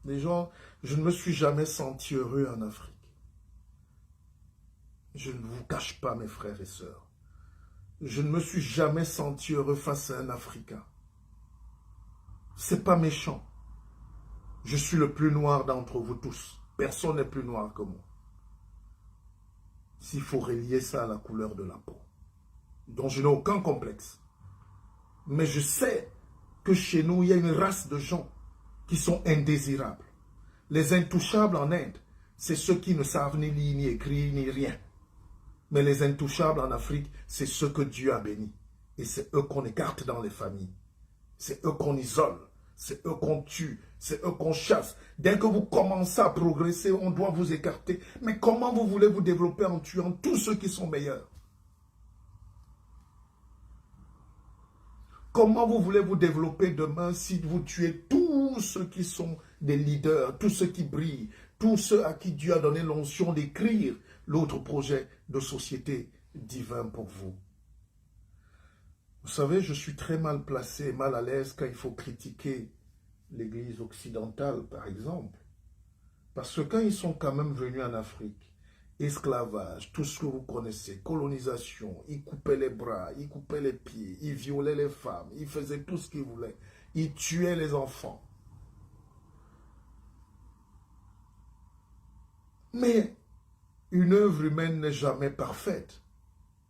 Les gens, je ne me suis jamais senti heureux en Afrique. Je ne vous cache pas, mes frères et sœurs. Je ne me suis jamais senti heureux face à un Africain. C'est pas méchant. Je suis le plus noir d'entre vous tous. Personne n'est plus noir que moi. S'il faut relier ça à la couleur de la peau, dont je n'ai aucun complexe. Mais je sais que chez nous, il y a une race de gens qui sont indésirables. Les intouchables en Inde, c'est ceux qui ne savent ni lire, ni écrire, ni rien. Mais les intouchables en Afrique, c'est ceux que Dieu a bénis. Et c'est eux qu'on écarte dans les familles. C'est eux qu'on isole. C'est eux qu'on tue. C'est eux qu'on chasse. Dès que vous commencez à progresser, on doit vous écarter. Mais comment vous voulez vous développer en tuant tous ceux qui sont meilleurs? Comment vous voulez vous développer demain si vous tuez tous ceux qui sont des leaders, tous ceux qui brillent, tous ceux à qui Dieu a donné l'onction d'écrire l'autre projet de société divin pour vous? Vous savez, je suis très mal placé, mal à l'aise quand il faut critiquer l'Église occidentale, par exemple. Parce que quand ils sont quand même venus en Afrique, esclavage, tout ce que vous connaissez, colonisation, ils coupaient les bras, ils coupaient les pieds, ils violaient les femmes, ils faisaient tout ce qu'ils voulaient, ils tuaient les enfants. Mais une œuvre humaine n'est jamais parfaite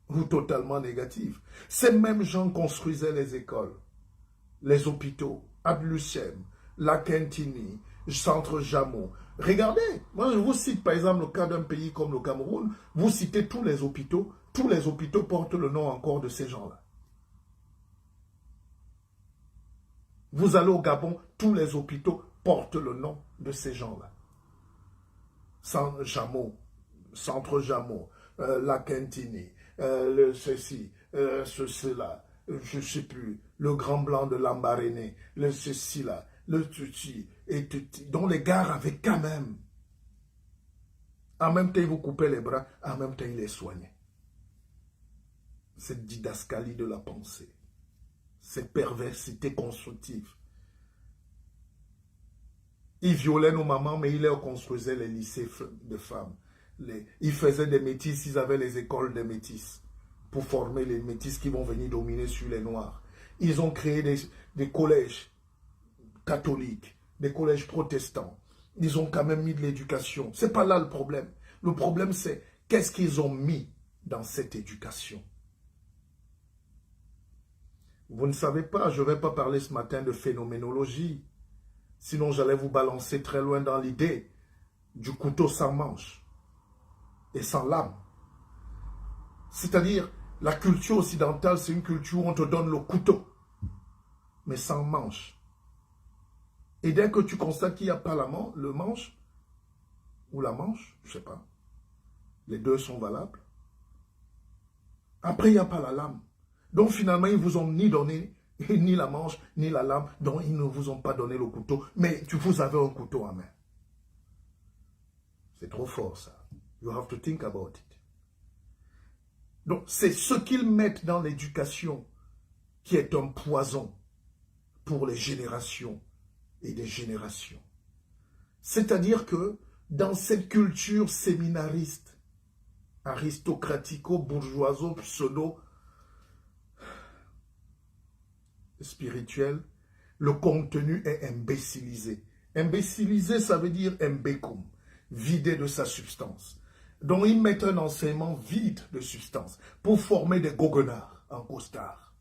ou totalement négative. Ces mêmes gens construisaient les écoles, les hôpitaux, Abluchem, La Quintini, Centre Jameau. Regardez, moi je vous cite par exemple le cas d'un pays comme le Cameroun, vous citez tous les hôpitaux portent le nom encore de ces gens-là. Vous allez au Gabon, tous les hôpitaux portent le nom de ces gens-là. Centre Jameau, La Quintini, ceci-là, je ne sais plus, le Grand Blanc de Lambaréné, le ceci-là, le tuti, et tuti, dont les gars avaient quand même. En même temps, ils vous coupaient les bras, en même temps, ils les soignaient. Cette didascalie de la pensée, cette perversité constructive. Ils violaient nos mamans, mais ils leur construisaient les lycées de femmes. Ils faisaient des métis, ils avaient les écoles des métis pour former les métis qui vont venir dominer sur les noirs. Ils ont créé des collèges catholiques, des collèges protestants. Ils ont quand même mis de l'éducation. Ce n'est pas là le problème. Le problème, c'est qu'est-ce qu'ils ont mis dans cette éducation. Vous ne savez pas, je ne vais pas parler ce matin de phénoménologie. Sinon, j'allais vous balancer très loin dans l'idée du couteau sans manche et sans lame. C'est-à-dire, la culture occidentale, c'est une culture où on te donne le couteau, mais sans manche. Et dès que tu constates qu'il n'y a pas le manche, ou la manche, je ne sais pas, les deux sont valables. Après, il n'y a pas la lame. Donc finalement, ils ne vous ont ni donné ni la manche, ni la lame, donc ils ne vous ont pas donné le couteau, mais vous avez un couteau en main. C'est trop fort ça. You have to think about it. Donc c'est ce qu'ils mettent dans l'éducation qui est un poison pour les générations et des générations. C'est-à-dire que dans cette culture séminariste, aristocratico-bourgeoiso, pseudo-spirituel, le contenu est imbécilisé. Imbécilisé, ça veut dire mbékoum, vidé de sa substance. Donc ils mettent un enseignement vide de substance pour former des goguenards en costard.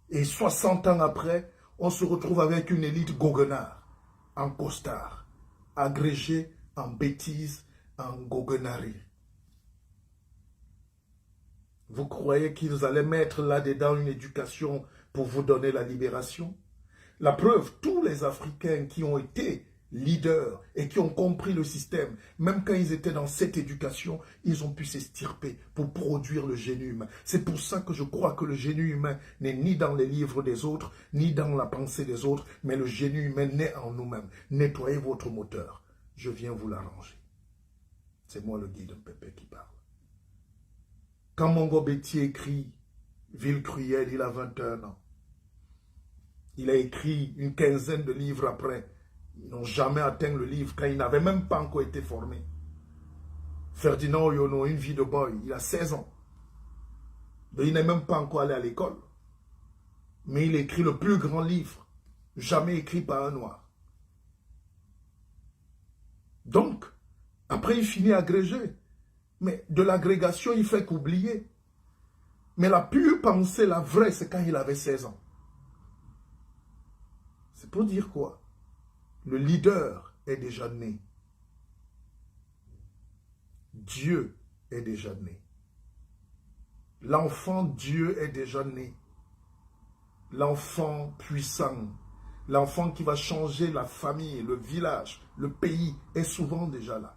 Et 60 ans après, on se retrouve avec une élite goguenard en costard, agrégée en bêtises, en goguenarie. Vous croyez qu'ils allaient mettre là-dedans une éducation pour vous donner la libération? La preuve, tous les Africains qui ont été leaders et qui ont compris le système, même quand ils étaient dans cette éducation, ils ont pu s'extirper pour produire le génie humain. C'est pour ça que je crois que le génie humain n'est ni dans les livres des autres, ni dans la pensée des autres, mais le génie humain naît en nous-mêmes. Nettoyez votre moteur. Je viens vous l'arranger. C'est moi le guide Pépé qui parle. Quand Mongo Betty écrit Ville cruelle, il a 21 ans. Il a écrit une quinzaine de livres après. Ils n'ont jamais atteint le livre quand il n'avait même pas encore été formé. Ferdinand Oyono, Une vie de boy, il a 16 ans. Donc il n'est même pas encore allé à l'école. Mais il écrit le plus grand livre jamais écrit par un noir. Donc, après il finit agrégé. Mais de l'agrégation, il fait qu'oublier. Mais la pure pensée, la vraie, c'est quand il avait 16 ans. C'est pour dire quoi? Le leader est déjà né. Dieu est déjà né. L'enfant Dieu est déjà né. L'enfant puissant, l'enfant qui va changer la famille, le village, le pays, est souvent déjà là.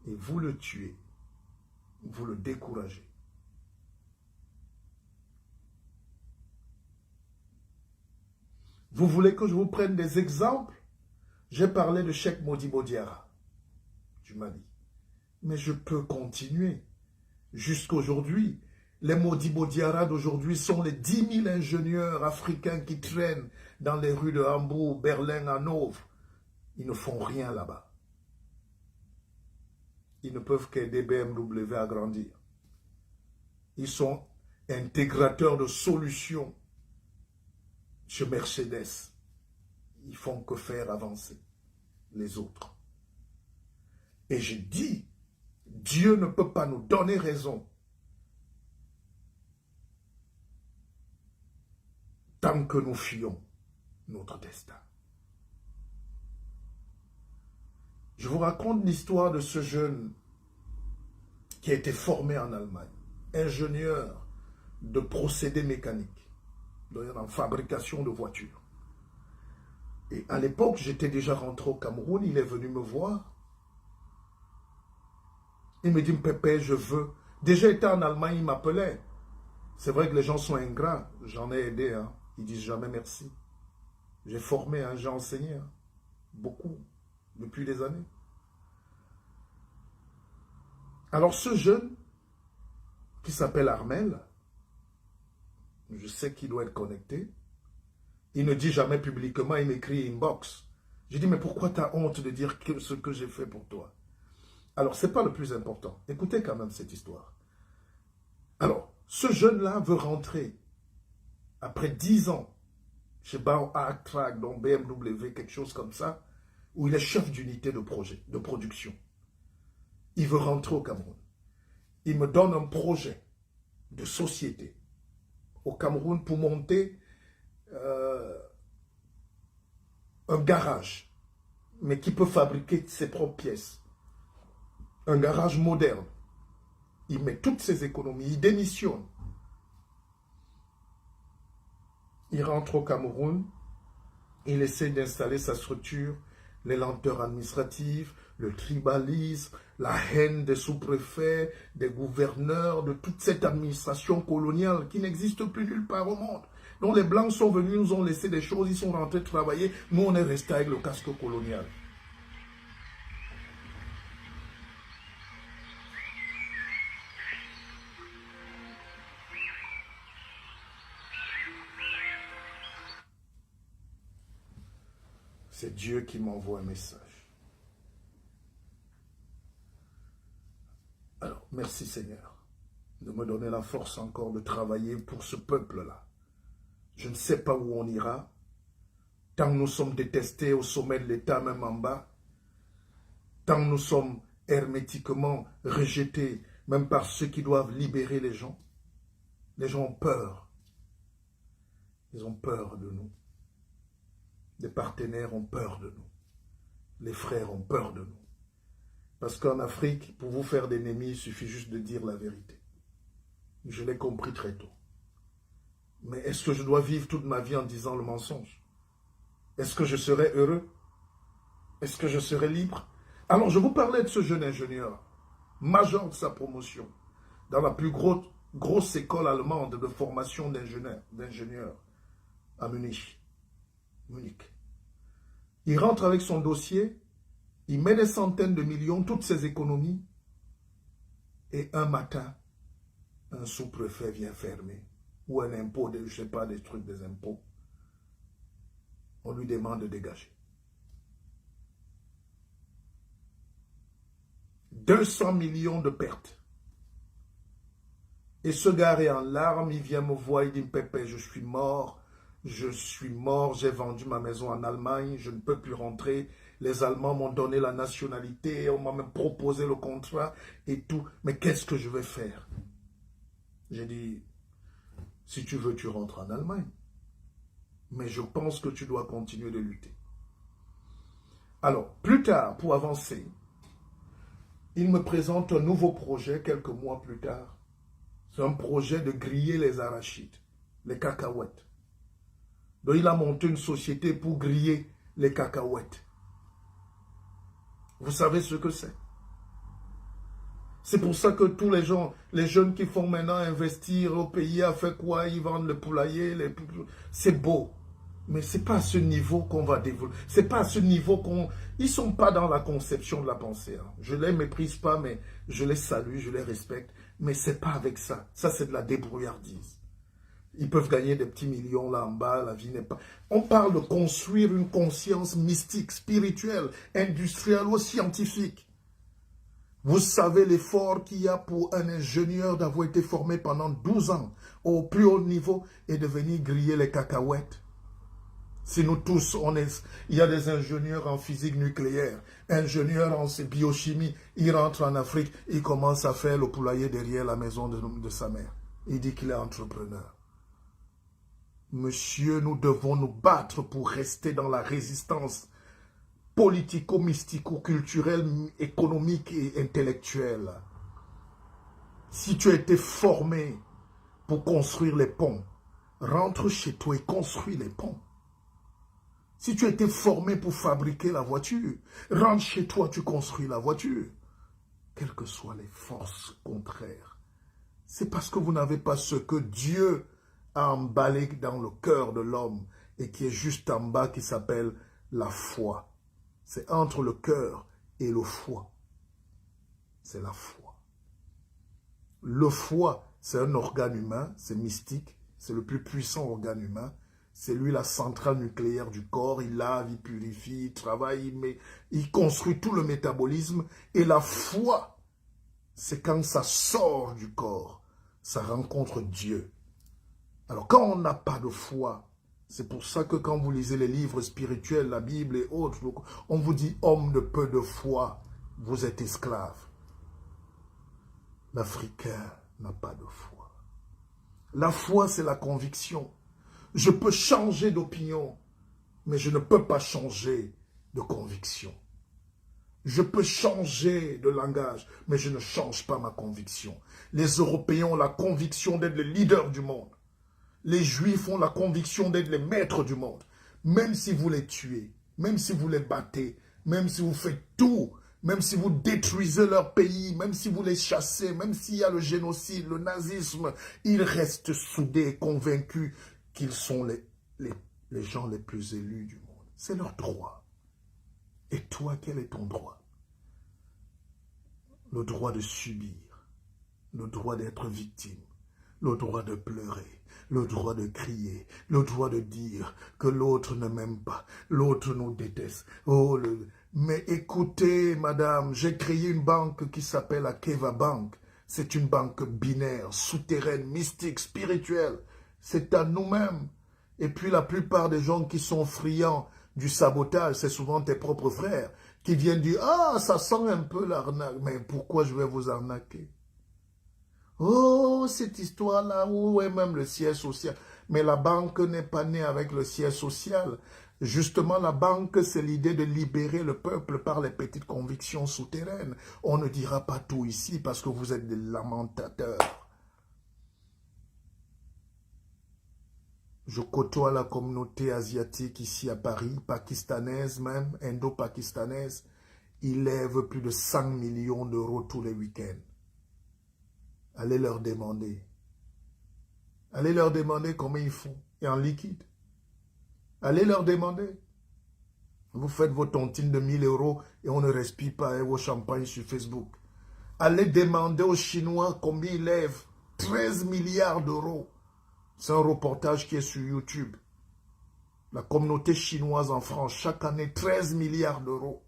Et vous le tuez, vous le découragez. Vous voulez que je vous prenne des exemples? J'ai parlé de Cheikh Modibo Diarra du Mali. Mais je peux continuer jusqu'aujourd'hui. Les Modibo Diarra d'aujourd'hui sont les 10 000 ingénieurs africains qui traînent dans les rues de Hambourg, Berlin, Hanovre. Ils ne font rien là-bas. Ils ne peuvent qu'aider BMW à grandir. Ils sont intégrateurs de solutions chez Mercedes. Ils font que faire avancer les autres. Et je dis, Dieu ne peut pas nous donner raison tant que nous fuyons notre destin. Je vous raconte l'histoire de ce jeune qui a été formé en Allemagne, ingénieur de procédés mécaniques, en fabrication de voitures. Et à l'époque, j'étais déjà rentré au Cameroun, il est venu me voir. Il me dit, Pépé, je veux. Déjà été en Allemagne, il m'appelait. C'est vrai que les gens sont ingrats, j'en ai aidé, hein. Ils disent jamais merci. J'ai formé, hein, j'ai enseigné, hein. Beaucoup, depuis des années. Alors ce jeune, qui s'appelle Armel, je sais qu'il doit être connecté, il ne dit jamais publiquement, il m'écrit inbox. Je dis, mais pourquoi tu as honte de dire ce que j'ai fait pour toi? Alors, ce n'est pas le plus important. Écoutez quand même cette histoire. Alors, ce jeune-là veut rentrer, après 10 ans, chez Bao Track, dans BMW, quelque chose comme ça, où il est chef d'unité de projet, de production. Il veut rentrer au Cameroun. Il me donne un projet de société au Cameroun pour monter un garage, mais qui peut fabriquer ses propres pièces. Un garage moderne. Il met toutes ses économies, il démissionne. Il rentre au Cameroun, il essaie d'installer sa structure, les lenteurs administratives, le tribalisme, la haine des sous-préfets, des gouverneurs, de toute cette administration coloniale qui n'existe plus nulle part au monde. Donc les Blancs sont venus, nous ont laissé des choses, ils sont rentrés travailler, nous on est restés avec le casque colonial. C'est Dieu qui m'envoie un message. Alors, merci Seigneur de me donner la force encore de travailler pour ce peuple-là. Je ne sais pas où on ira, tant nous sommes détestés au sommet de l'État, même en bas, tant nous sommes hermétiquement rejetés, même par ceux qui doivent libérer les gens. Les gens ont peur. Ils ont peur de nous. Les partenaires ont peur de nous. Les frères ont peur de nous. Parce qu'en Afrique, pour vous faire d'ennemis, il suffit juste de dire la vérité. Je l'ai compris très tôt. Mais est-ce que je dois vivre toute ma vie en disant le mensonge? Est-ce que je serai heureux? Est-ce que je serai libre? Alors, je vous parlais de ce jeune ingénieur, major de sa promotion, dans la plus grosse école allemande de formation d'ingénieurs à Munich. Il rentre avec son dossier, il met des centaines de millions, toutes ses économies, et un matin, un sous-préfet vient fermer, ou un impôt, je ne sais pas, des trucs des impôts. On lui demande de dégager. 200 millions de pertes. Et ce gars est en larmes, il vient me voir, il dit, Pépé, je suis mort, j'ai vendu ma maison en Allemagne, je ne peux plus rentrer. Les Allemands m'ont donné la nationalité, on m'a même proposé le contrat et tout. Mais qu'est-ce que je vais faire? J'ai dit, si tu veux, tu rentres en Allemagne. Mais je pense que tu dois continuer de lutter. Alors, plus tard, pour avancer, il me présente un nouveau projet quelques mois plus tard. C'est un projet de griller les arachides, les cacahuètes. Donc, il a monté une société pour griller les cacahuètes. Vous savez ce que c'est? C'est pour ça que tous les gens, les jeunes qui font maintenant investir au pays, à faire quoi? Ils vendent le poulailler, c'est beau. Mais ce n'est pas à ce niveau qu'on va développer. Ce n'est pas à ce niveau qu'on... Ils ne sont pas dans la conception de la pensée. Hein. Je ne les méprise pas, mais je les salue, je les respecte. Mais ce n'est pas avec ça. Ça, c'est de la débrouillardise. Ils peuvent gagner des petits millions là en bas, la vie n'est pas... On parle de construire une conscience mystique, spirituelle, industrielle ou scientifique. Vous savez l'effort qu'il y a pour un ingénieur d'avoir été formé pendant 12 ans au plus haut niveau et de venir griller les cacahuètes. Si nous tous, il y a des ingénieurs en physique nucléaire, ingénieurs en biochimie, ils rentrent en Afrique, ils commencent à faire le poulailler derrière la maison de sa mère. Il dit qu'il est entrepreneur. Monsieur, nous devons nous battre pour rester dans la résistance politico-mystico-culturelle, économique et intellectuelle. Si tu as été formé pour construire les ponts, rentre chez toi et construis les ponts. Si tu as été formé pour fabriquer la voiture, rentre chez toi, tu construis la voiture. Quelles que soient les forces contraires, c'est parce que vous n'avez pas ce que Dieu a emballé dans le cœur de l'homme et qui est juste en bas, qui s'appelle la foi. C'est entre le cœur et le foie. C'est la foi. Le foie, c'est un organe humain, c'est mystique, c'est le plus puissant organe humain. C'est lui la centrale nucléaire du corps, il lave, il purifie, il travaille, il construit tout le métabolisme. Et la foi, c'est quand ça sort du corps, ça rencontre Dieu. Alors quand on n'a pas de foi, c'est pour ça que quand vous lisez les livres spirituels, la Bible et autres, on vous dit homme de peu de foi, vous êtes esclave. L'Africain n'a pas de foi. La foi, c'est la conviction. Je peux changer d'opinion, mais je ne peux pas changer de conviction. Je peux changer de langage, mais je ne change pas ma conviction. Les Européens ont la conviction d'être les leaders du monde. Les Juifs ont la conviction d'être les maîtres du monde. Même si vous les tuez, même si vous les battez, même si vous faites tout, même si vous détruisez leur pays, même si vous les chassez, même s'il y a le génocide, le nazisme, ils restent soudés et convaincus qu'ils sont les gens les plus élus du monde. C'est leur droit. Et toi, quel est ton droit? Le droit de subir, le droit d'être victime, le droit de pleurer, le droit de crier, le droit de dire que l'autre ne m'aime pas, l'autre nous déteste. Oh, mais écoutez, madame, j'ai créé une banque qui s'appelle Akeva Bank. C'est une banque binaire, souterraine, mystique, spirituelle. C'est à nous-mêmes. Et puis la plupart des gens qui sont friands du sabotage, c'est souvent tes propres frères qui viennent dire « Ah, ça sent un peu l'arnaque. » Mais pourquoi je vais vous arnaquer? Oh, cette histoire-là, où est même le siège social? Mais la banque n'est pas née avec le siège social. Justement, la banque, c'est l'idée de libérer le peuple par les petites convictions souterraines. On ne dira pas tout ici parce que vous êtes des lamentateurs. Je côtoie la communauté asiatique ici à Paris, pakistanaise même, indo-pakistanaise. Ils lèvent plus de 100 millions d'euros tous les week-ends. Allez leur demander. Allez leur demander comment ils font. Et en liquide. Allez leur demander. Vous faites vos tontines de 1000 euros et on ne respire pas vos champagnes sur Facebook. Allez demander aux Chinois combien ils lèvent. 13 milliards d'euros. C'est un reportage qui est sur YouTube. La communauté chinoise en France, chaque année, 13 milliards d'euros.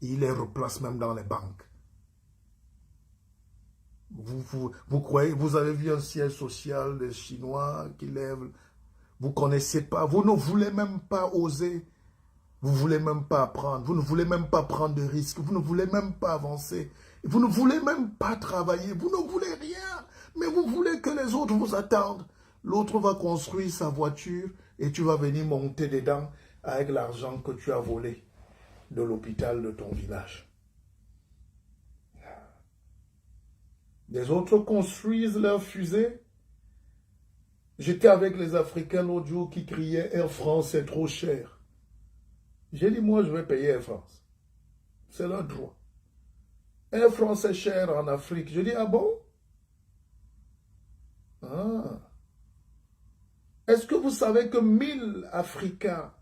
Et ils les replacent même dans les banques. Vous croyez, vous avez vu un siège social des Chinois qui lèvent, vous ne connaissez pas, vous ne voulez même pas oser, vous ne voulez même pas apprendre, vous ne voulez même pas prendre de risques, vous ne voulez même pas avancer, vous ne voulez même pas travailler, vous ne voulez rien, mais vous voulez que les autres vous attendent. L'autre va construire sa voiture et tu vas venir monter dedans avec l'argent que tu as volé de l'hôpital de ton village. Les autres construisent leurs fusées. J'étais avec les Africains l'autre jour qui criaient « Air France, c'est trop cher ». J'ai dit « Moi, je vais payer Air France ». C'est leur droit. Air France est cher en Afrique. Je dis « Ah bon ?» Ah. Est-ce que vous savez que 1000 Africains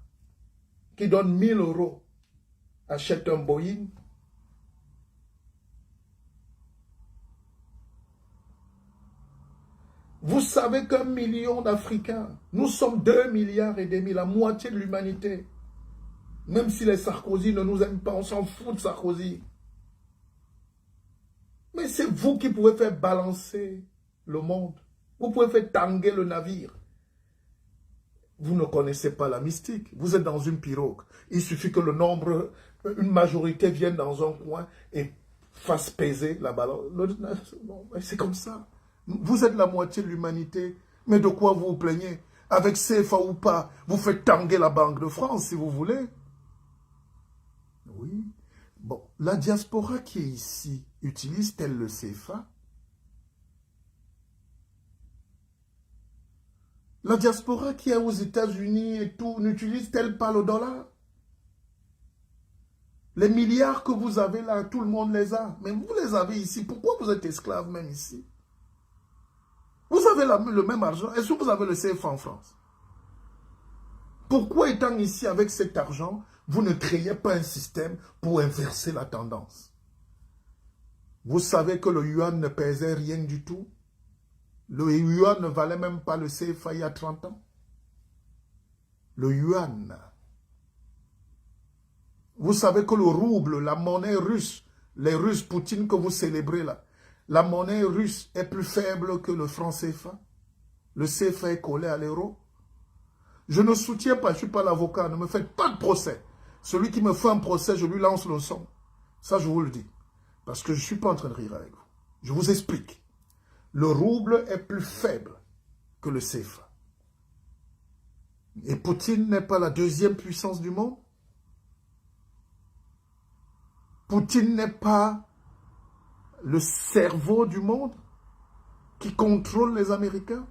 qui donnent 1000 € achètent un Boeing? Vous savez qu'1 million d'Africains, nous sommes 2,5 milliards, la moitié de l'humanité. Même si les Sarkozy ne nous aiment pas, on s'en fout de Sarkozy. Mais c'est vous qui pouvez faire balancer le monde. Vous pouvez faire tanguer le navire. Vous ne connaissez pas la mystique. Vous êtes dans une pirogue. Il suffit que une majorité vienne dans un coin et fasse peser la balance. C'est comme ça. Vous êtes la moitié de l'humanité. Mais de quoi vous vous plaignez? Avec CFA ou pas, vous faites tanguer la Banque de France si vous voulez. Oui. Bon, la diaspora qui est ici, utilise-t-elle le CFA? La diaspora qui est aux États-Unis et tout, n'utilise-t-elle pas le dollar? Les milliards que vous avez là, tout le monde les a. Mais vous les avez ici. Pourquoi vous êtes esclaves même ici? Vous avez le même argent. Est-ce que vous avez le CFA en France? Pourquoi étant ici avec cet argent, vous ne créez pas un système pour inverser la tendance? Vous savez que le yuan ne pesait rien du tout. Le yuan ne valait même pas le CFA il y a 30 ans. Le yuan. Vous savez que le rouble, la monnaie russe, les Russes, Poutine que vous célébrez là, la monnaie russe est plus faible que le franc CFA. Le CFA est collé à l'euro. Je ne soutiens pas, je ne suis pas l'avocat, ne me faites pas de procès. Celui qui me fait un procès, je lui lance le son. Ça, je vous le dis. Parce que je ne suis pas en train de rire avec vous. Je vous explique. Le rouble est plus faible que le CFA. Et Poutine n'est pas la deuxième puissance du monde. Poutine n'est pas le cerveau du monde qui contrôle les Américains.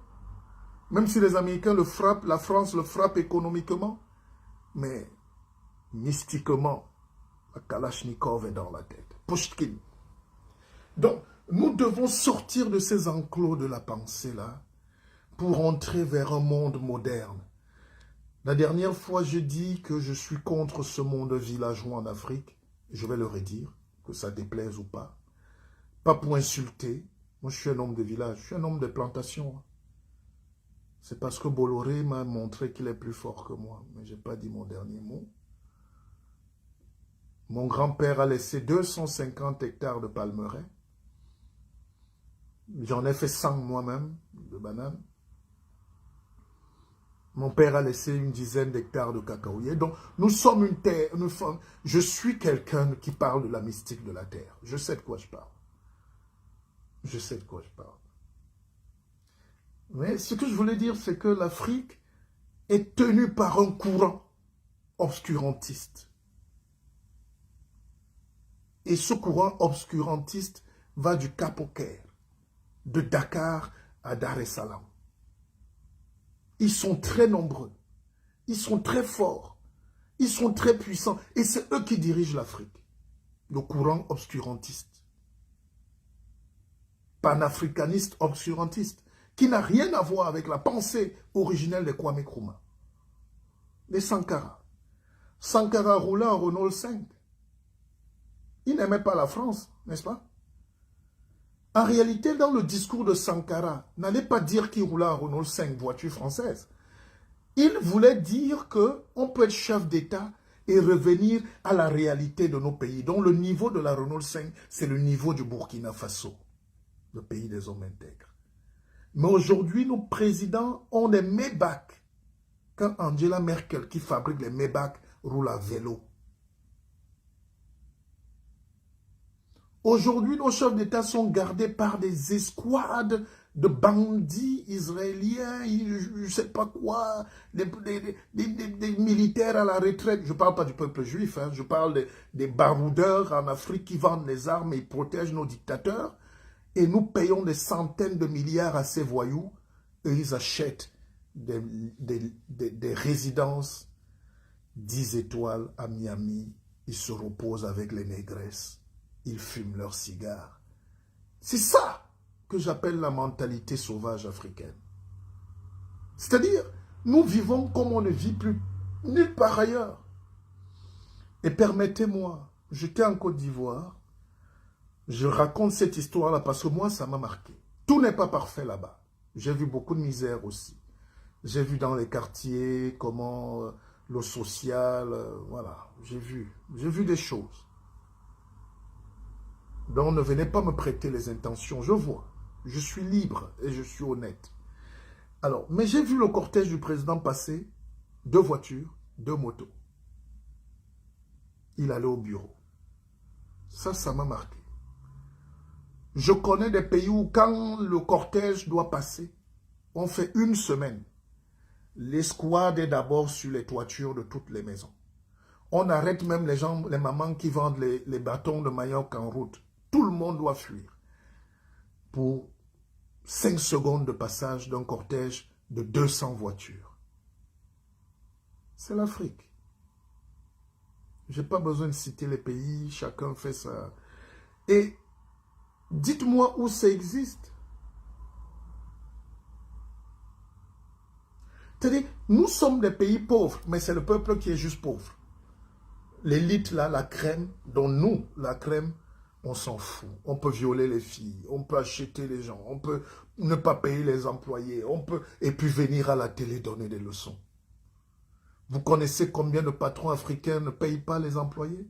Même si les Américains le frappent, la France le frappe économiquement. Mais mystiquement, la Kalachnikov est dans la tête. Pushkin. Donc, nous devons sortir de ces enclos de la pensée-là pour entrer vers un monde moderne. La dernière fois, j'ai dit que je suis contre ce monde villageois en Afrique. Je vais le redire, que ça déplaise ou pas. Pas pour insulter. Moi, je suis un homme de village. Je suis un homme de plantation. C'est parce que Bolloré m'a montré qu'il est plus fort que moi. Mais je n'ai pas dit mon dernier mot. Mon grand-père a laissé 250 hectares de palmeraies. J'en ai fait 100 moi-même, de bananes. Mon père a laissé une dizaine d'hectares de cacaoyers. Donc, nous sommes une terre. Je suis quelqu'un qui parle de la mystique de la terre. Je sais de quoi je parle. Je sais de quoi je parle. Mais ce que je voulais dire, c'est que l'Afrique est tenue par un courant obscurantiste. Et ce courant obscurantiste va du Cap au Caire, de Dakar à Dar es Salaam. Ils sont très nombreux, ils sont très forts, ils sont très puissants. Et c'est eux qui dirigent l'Afrique, le courant obscurantiste. Panafricaniste obscurantiste, qui n'a rien à voir avec la pensée originelle de Kwame Nkrumah. Les Sankara. Sankara roulait en Renault 5. Il n'aimait pas la France, n'est-ce pas? En réalité, dans le discours de Sankara, n'allez pas dire qu'il roulait en Renault 5, voiture française. Il voulait dire qu'on peut être chef d'État et revenir à la réalité de nos pays. Donc le niveau de la Renault 5, c'est le niveau du Burkina Faso, le pays des hommes intègres. Mais aujourd'hui, nos présidents ont des Maybach. Quand Angela Merkel, qui fabrique les Maybach, roule à vélo. Aujourd'hui, nos chefs d'État sont gardés par des escouades de bandits israéliens, je ne sais pas quoi, des militaires à la retraite. Je ne parle pas du peuple juif, hein, je parle des baroudeurs en Afrique qui vendent les armes et protègent nos dictateurs. Et nous payons des centaines de milliards à ces voyous et ils achètent des résidences 10 étoiles à Miami. Ils se reposent avec les négresses. Ils fument leurs cigares. C'est ça que j'appelle la mentalité sauvage africaine. C'est-à-dire, Nous vivons comme on ne vit plus nulle part ailleurs. Et permettez-moi, j'étais en Côte d'Ivoire, je raconte cette histoire-là parce que moi, ça m'a marqué. Tout n'est pas parfait là-bas. J'ai vu beaucoup de misère aussi. J'ai vu dans les quartiers comment le social, voilà, j'ai vu des choses. Donc ne venez pas me prêter les intentions, je vois. Je suis libre et je suis honnête. Alors, mais j'ai vu le cortège du président passer, 2 voitures, 2 motos. Il allait au bureau. Ça m'a marqué. Je connais des pays où quand le cortège doit passer, on fait 1 semaine. L'escouade est d'abord sur les toitures de toutes les maisons. On arrête même les gens, les mamans qui vendent les bâtons de manioc en route. Tout le monde doit fuir pour 5 secondes de passage d'un cortège de 200 voitures. C'est l'Afrique. Je n'ai pas besoin de citer les pays, chacun fait ça. Et dites-moi où ça existe. C'est-à-dire, nous sommes des pays pauvres, mais c'est le peuple qui est juste pauvre. L'élite là, la crème, dont nous, la crème, on s'en fout. On peut violer les filles, on peut acheter les gens, on peut ne pas payer les employés, on peut et puis venir à la télé donner des leçons. Vous connaissez combien de patrons africains ne payent pas les employés?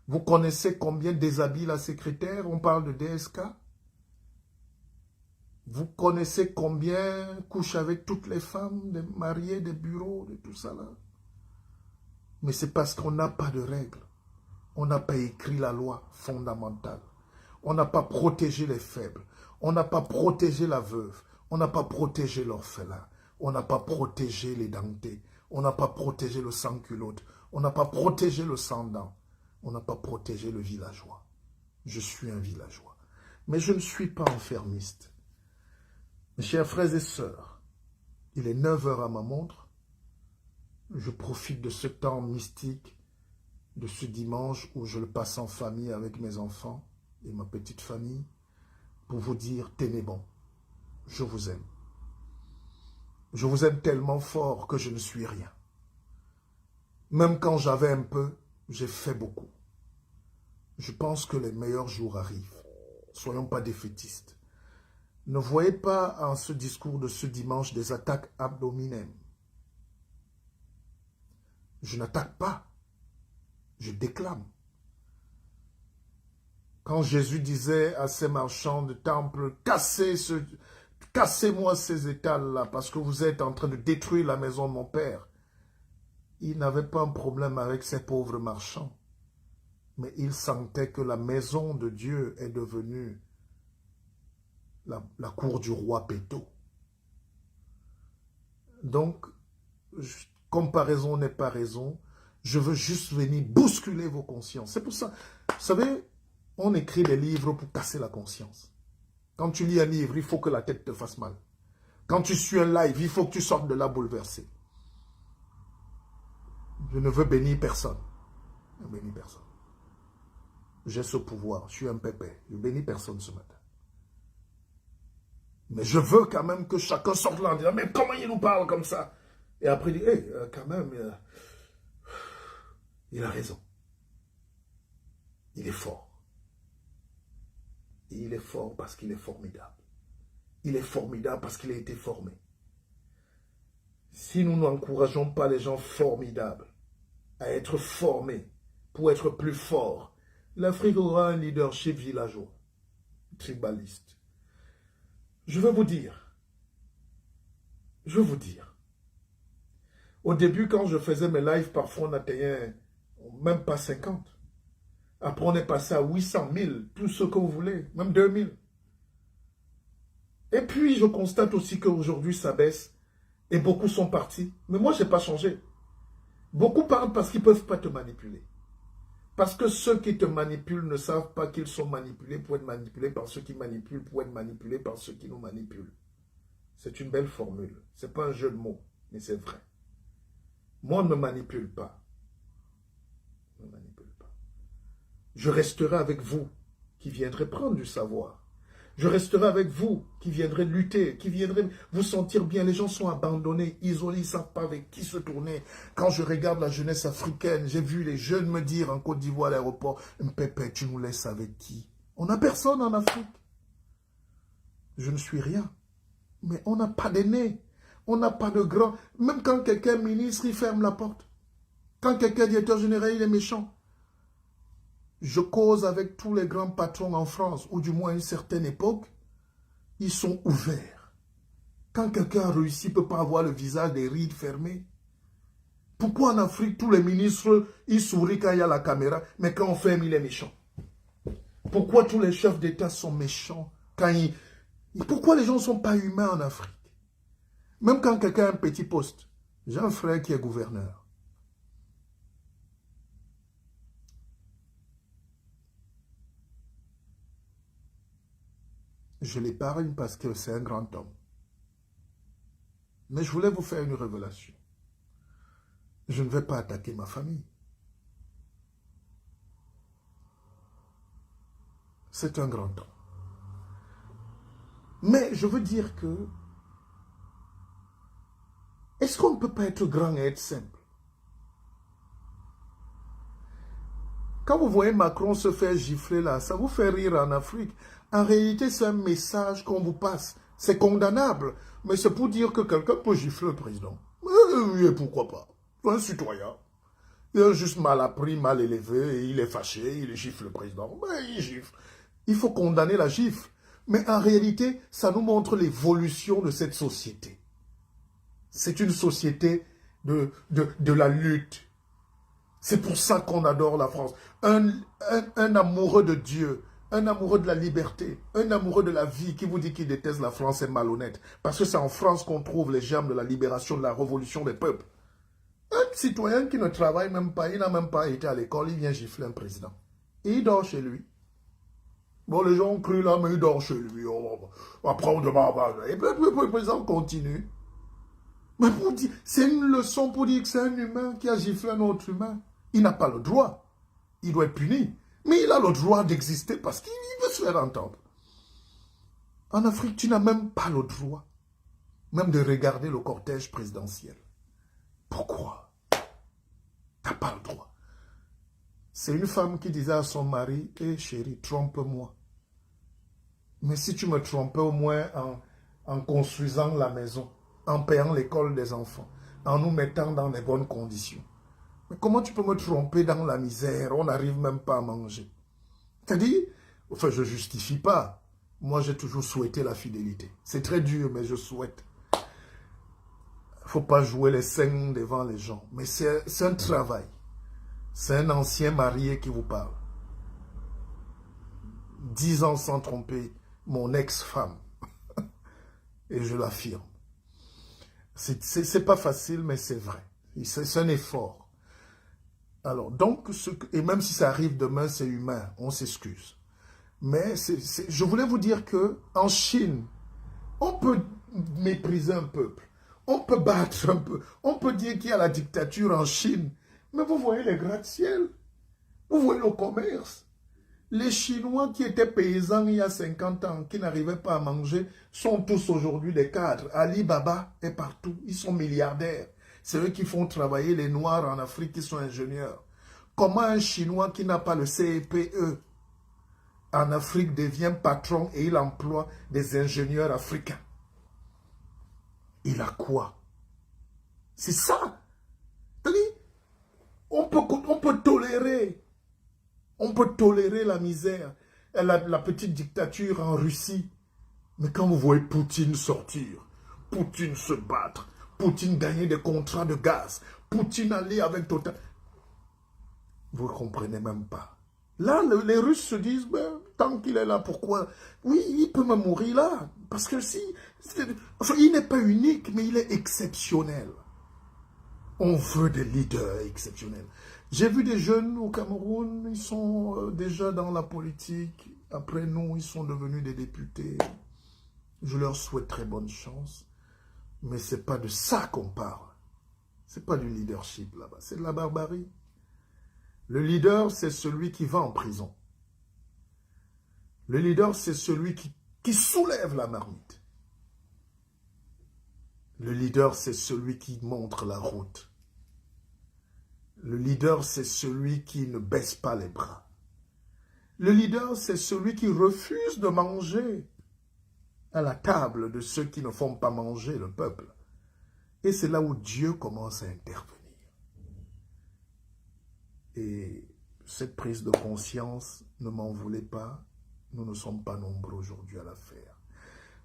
Vous connaissez combien déshabillent la secrétaire? On parle de DSK. Vous connaissez combien couchent avec toutes les femmes, des mariés, des bureaux, de tout ça là? Mais c'est parce qu'on n'a pas de règles. On n'a pas écrit la loi fondamentale. On n'a pas protégé les faibles. On n'a pas protégé la veuve. On n'a pas protégé l'orphelin. On n'a pas protégé les dentés. On n'a pas protégé le sans-culotte. On n'a pas protégé le sans-dents. On n'a pas protégé le villageois. Je suis un villageois. Mais je ne suis pas enfermiste. Mes chers frères et sœurs, il est 9 heures à ma montre. Je profite de ce temps mystique, de ce dimanche où je le passe en famille avec mes enfants et ma petite famille, pour vous dire, tenez bon, je vous aime. Je vous aime tellement fort que je ne suis rien. Même quand j'avais un peu, j'ai fait beaucoup. Je pense que les meilleurs jours arrivent. Soyons pas défaitistes. Ne voyez pas en ce discours de ce dimanche des attaques ad hominem. Je n'attaque pas, je déclame. Quand Jésus disait à ces marchands de temple, cassez-moi ces étals-là parce que vous êtes en train de détruire la maison de mon Père. Il n'avait pas un problème avec ces pauvres marchands, mais il sentait que la maison de Dieu est devenue la cour du roi Péto. Donc, comparaison n'est pas raison. Je veux juste venir bousculer vos consciences. C'est pour ça, vous savez, on écrit des livres pour casser la conscience. Quand tu lis un livre, il faut que la tête te fasse mal. Quand tu suis un live, il faut que tu sortes de là bouleversé. Je ne veux bénir personne. Je ne bénis personne. J'ai ce pouvoir. Je suis un pépé. Je ne bénis personne ce matin. Mais je veux quand même que chacun sorte là en disant, mais comment il nous parle comme ça? Et après, il dit, hey, quand même, il a raison. Il est fort. Et il est fort parce qu'il est formidable. Il est formidable parce qu'il a été formé. Si nous n'encourageons pas les gens formidables à être formés pour être plus forts, l'Afrique aura un leadership villageois, tribaliste. Je veux vous dire, au début, quand je faisais mes lives, parfois on atteignait même pas 50. Après, on est passé à 800, 1000, tout ce que vous voulez, même 2000. Et puis, je constate aussi qu'aujourd'hui, ça baisse et beaucoup sont partis. Mais moi, je n'ai pas changé. Beaucoup parlent parce qu'ils ne peuvent pas te manipuler. Parce que ceux qui te manipulent ne savent pas qu'ils sont manipulés pour être manipulés par ceux qui manipulent, pour être manipulés par ceux qui nous manipulent. C'est une belle formule. Ce n'est pas un jeu de mots, mais c'est vrai. Moi, on ne me manipule pas. Ne me manipule pas. Je resterai avec vous qui viendrez prendre du savoir. Je resterai avec vous qui viendrez lutter, qui viendrez vous sentir bien. Les gens sont abandonnés, isolés, ils ne savent pas avec qui se tourner. Quand je regarde la jeunesse africaine, j'ai vu les jeunes me dire en Côte d'Ivoire à l'aéroport, Mpépé, tu nous laisses avec qui? On n'a personne en Afrique. Je ne suis rien. Mais on n'a pas d'aînés. On n'a pas de grands. Même quand quelqu'un est ministre, il ferme la porte. Quand quelqu'un est directeur général, il est méchant. Je cause avec tous les grands patrons en France, ou du moins à une certaine époque, ils sont ouverts. Quand quelqu'un a réussi, il ne peut pas avoir le visage des rides fermées. Pourquoi en Afrique, tous les ministres, ils sourient quand il y a la caméra, mais quand on ferme, il est méchant? Pourquoi tous les chefs d'État sont méchants quand ils... Pourquoi les gens ne sont pas humains en Afrique? Même quand quelqu'un a un petit poste. J'ai un frère qui est gouverneur. Je l'épargne parce que c'est un grand homme. Mais je voulais vous faire une révélation. Je ne vais pas attaquer ma famille. C'est un grand homme. Mais je veux dire que est-ce qu'on ne peut pas être grand et être simple? Quand vous voyez Macron se faire gifler là, ça vous fait rire en Afrique. En réalité, c'est un message qu'on vous passe. C'est condamnable. Mais c'est pour dire que quelqu'un peut gifler le président. Et pourquoi pas? C'est un citoyen. Il est juste mal appris, mal élevé, et il est fâché, il gifle le président. Ben, il gifle. Il faut condamner la gifle. Mais en réalité, ça nous montre l'évolution de cette société. C'est une société de la lutte. C'est pour ça qu'on adore la France. Un amoureux de Dieu, un amoureux de la liberté, un amoureux de la vie qui vous dit qu'il déteste la France est malhonnête. Parce que c'est en France qu'on trouve les germes de la libération, de la révolution des peuples. Un citoyen qui ne travaille même pas, il n'a même pas été à l'école, il vient gifler un président. Et il dort chez lui. Bon, les gens ont cru là, mais il dort chez lui. Après, on demande. Et puis, le président continue. Mais c'est une leçon pour dire que c'est un humain qui a giflé un autre humain. Il n'a pas le droit. Il doit être puni. Mais il a le droit d'exister parce qu'il veut se faire entendre. En Afrique, tu n'as même pas le droit. Même de regarder le cortège présidentiel. Pourquoi? Tu n'as pas le droit. C'est une femme qui disait à son mari, « Hé chérie, trompe-moi. Mais si tu me trompais au moins en construisant la maison, en payant l'école des enfants, en nous mettant dans les bonnes conditions. Mais comment tu peux me tromper dans la misère? On n'arrive même pas à manger. » C'est-à-dire, enfin, je ne justifie pas. Moi, j'ai toujours souhaité la fidélité. C'est très dur, mais je souhaite. Il ne faut pas jouer les scènes devant les gens. Mais c'est un travail. C'est un ancien marié qui vous parle. 10 ans sans tromper mon ex-femme. Et je l'affirme. C'est pas facile, mais c'est vrai. C'est un effort. Alors, donc, et même si ça arrive demain, c'est humain, on s'excuse. Mais je voulais vous dire que en Chine, on peut mépriser un peuple. On peut battre un peu. On peut dire qu'il y a la dictature en Chine. Mais vous voyez les gratte-ciel. Vous voyez le commerce. Les Chinois qui étaient paysans il y a 50 ans, qui n'arrivaient pas à manger, sont tous aujourd'hui des cadres. Alibaba est partout. Ils sont milliardaires. C'est eux qui font travailler les Noirs en Afrique qui sont ingénieurs. Comment un Chinois qui n'a pas le CPE en Afrique devient patron et il emploie des ingénieurs africains? Il a quoi? C'est ça. On peut tolérer. On peut tolérer la misère, la petite dictature en Russie. Mais quand vous voyez Poutine sortir, Poutine se battre, Poutine gagner des contrats de gaz, Poutine aller avec Total, vous ne comprenez même pas. Là, les Russes se disent, ben, tant qu'il est là, pourquoi? Oui, il peut me mourir là. Parce que si, enfin, il n'est pas unique, mais il est exceptionnel. On veut des leaders exceptionnels. J'ai vu des jeunes au Cameroun, ils sont déjà dans la politique. Après nous, ils sont devenus des députés. Je leur souhaite très bonne chance. Mais ce n'est pas de ça qu'on parle. Ce n'est pas du leadership là-bas, c'est de la barbarie. Le leader, c'est celui qui va en prison. Le leader, c'est celui qui soulève la marmite. Le leader, c'est celui qui montre la route. Le leader, c'est celui qui ne baisse pas les bras. Le leader, c'est celui qui refuse de manger à la table de ceux qui ne font pas manger le peuple. Et c'est là où Dieu commence à intervenir. Et cette prise de conscience, ne m'en voulez pas, nous ne sommes pas nombreux aujourd'hui à la faire.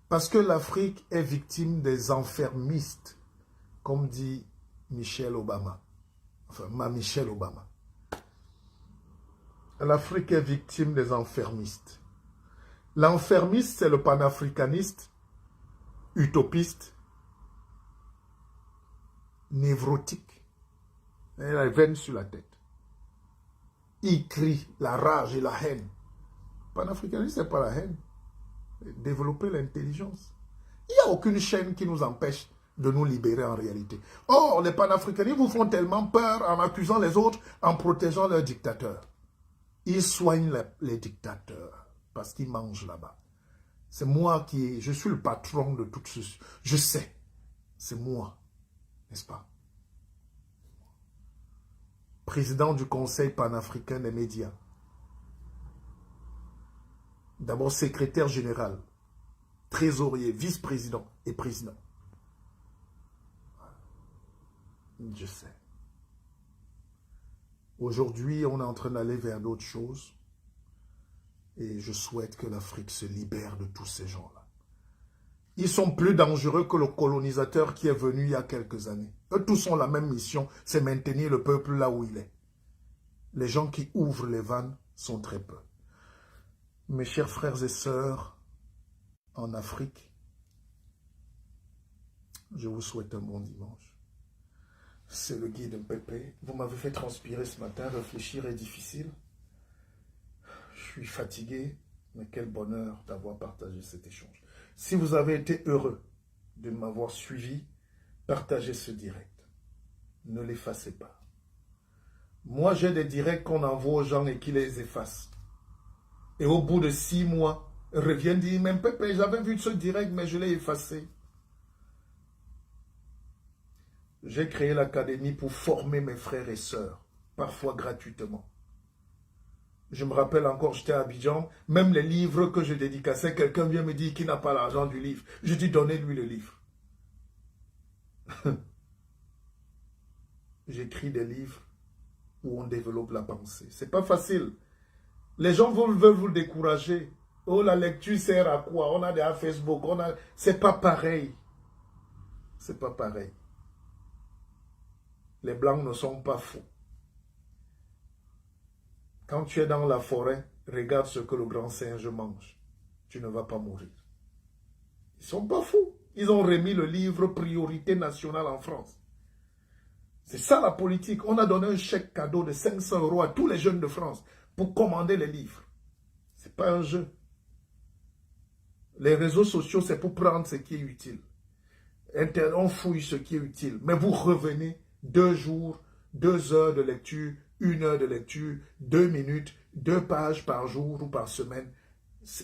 Parce que l'Afrique est victime des enfermistes, comme dit Michelle Obama. Enfin, Michelle Obama. L'Afrique est victime des enfermistes. L'enfermiste, c'est le panafricaniste, utopiste, névrotique. Il a la veine sur la tête. Il crie la rage et la haine. Panafricaniste, ce n'est pas la haine. Développer l'intelligence. Il n'y a aucune chaîne qui nous empêche de nous libérer en réalité. Or, les panafricanistes vous font tellement peur en accusant les autres, en protégeant leurs dictateurs. Ils soignent les dictateurs parce qu'ils mangent là-bas. C'est moi je suis le patron de tout ceci. Je sais, c'est moi, n'est-ce pas? Président du Conseil panafricain des médias. D'abord secrétaire général, trésorier, vice-président et président. Je sais. Aujourd'hui, on est en train d'aller vers d'autres choses. Et je souhaite que l'Afrique se libère de tous ces gens-là. Ils sont plus dangereux que le colonisateur qui est venu il y a quelques années. Eux tous ont la même mission, c'est maintenir le peuple là où il est. Les gens qui ouvrent les vannes sont très peu. Mes chers frères et sœurs en Afrique, je vous souhaite un bon dimanche. C'est le guide Pépé. Vous m'avez fait transpirer ce matin, réfléchir est difficile. Je suis fatigué, mais quel bonheur d'avoir partagé cet échange. Si vous avez été heureux de m'avoir suivi, partagez ce direct. Ne l'effacez pas. Moi, j'ai des directs qu'on envoie aux gens et qui les effacent. Et au bout de 6 mois, reviennent dire, même Pépé, j'avais vu ce direct, mais je l'ai effacé. J'ai créé l'académie pour former mes frères et sœurs, parfois gratuitement. Je me rappelle encore, j'étais à Abidjan, même les livres que je dédicaçais, quelqu'un vient me dire qu'il n'a pas l'argent du livre. Je dis, donnez-lui le livre. J'écris des livres où on développe la pensée. C'est pas facile. Les gens veulent vous décourager. Oh, la lecture sert à quoi? On a des Facebook, c'est pas pareil. C'est pas pareil. Les blancs ne sont pas fous. Quand tu es dans la forêt, regarde ce que le grand singe mange. Tu ne vas pas mourir. Ils ne sont pas fous. Ils ont remis le livre Priorité nationale en France. C'est ça la politique. On a donné un chèque cadeau de 500 € à tous les jeunes de France pour commander les livres. Ce n'est pas un jeu. Les réseaux sociaux, c'est pour prendre ce qui est utile. On fouille ce qui est utile. Mais vous revenez 2 jours, 2 heures de lecture, 1 heure de lecture, 2 minutes, 2 pages par jour ou par semaine.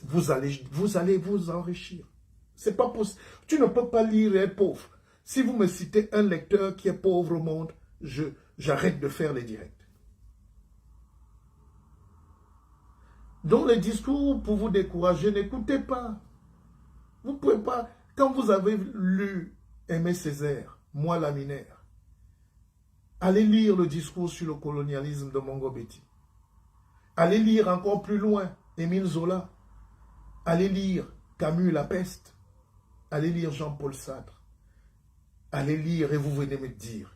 Vous allez vous enrichir. C'est pas possible. Tu ne peux pas lire et être pauvre. Si vous me citez un lecteur qui est pauvre au monde, j'arrête de faire les directs. Donc les discours pour vous décourager, n'écoutez pas. Vous ne pouvez pas. Quand vous avez lu Aimé Césaire, Moi Laminaire, allez lire le discours sur le colonialisme de Mongo Betty. Allez lire encore plus loin Émile Zola. Allez lire Camus La Peste. Allez lire Jean-Paul Sartre. Allez lire et vous venez me dire.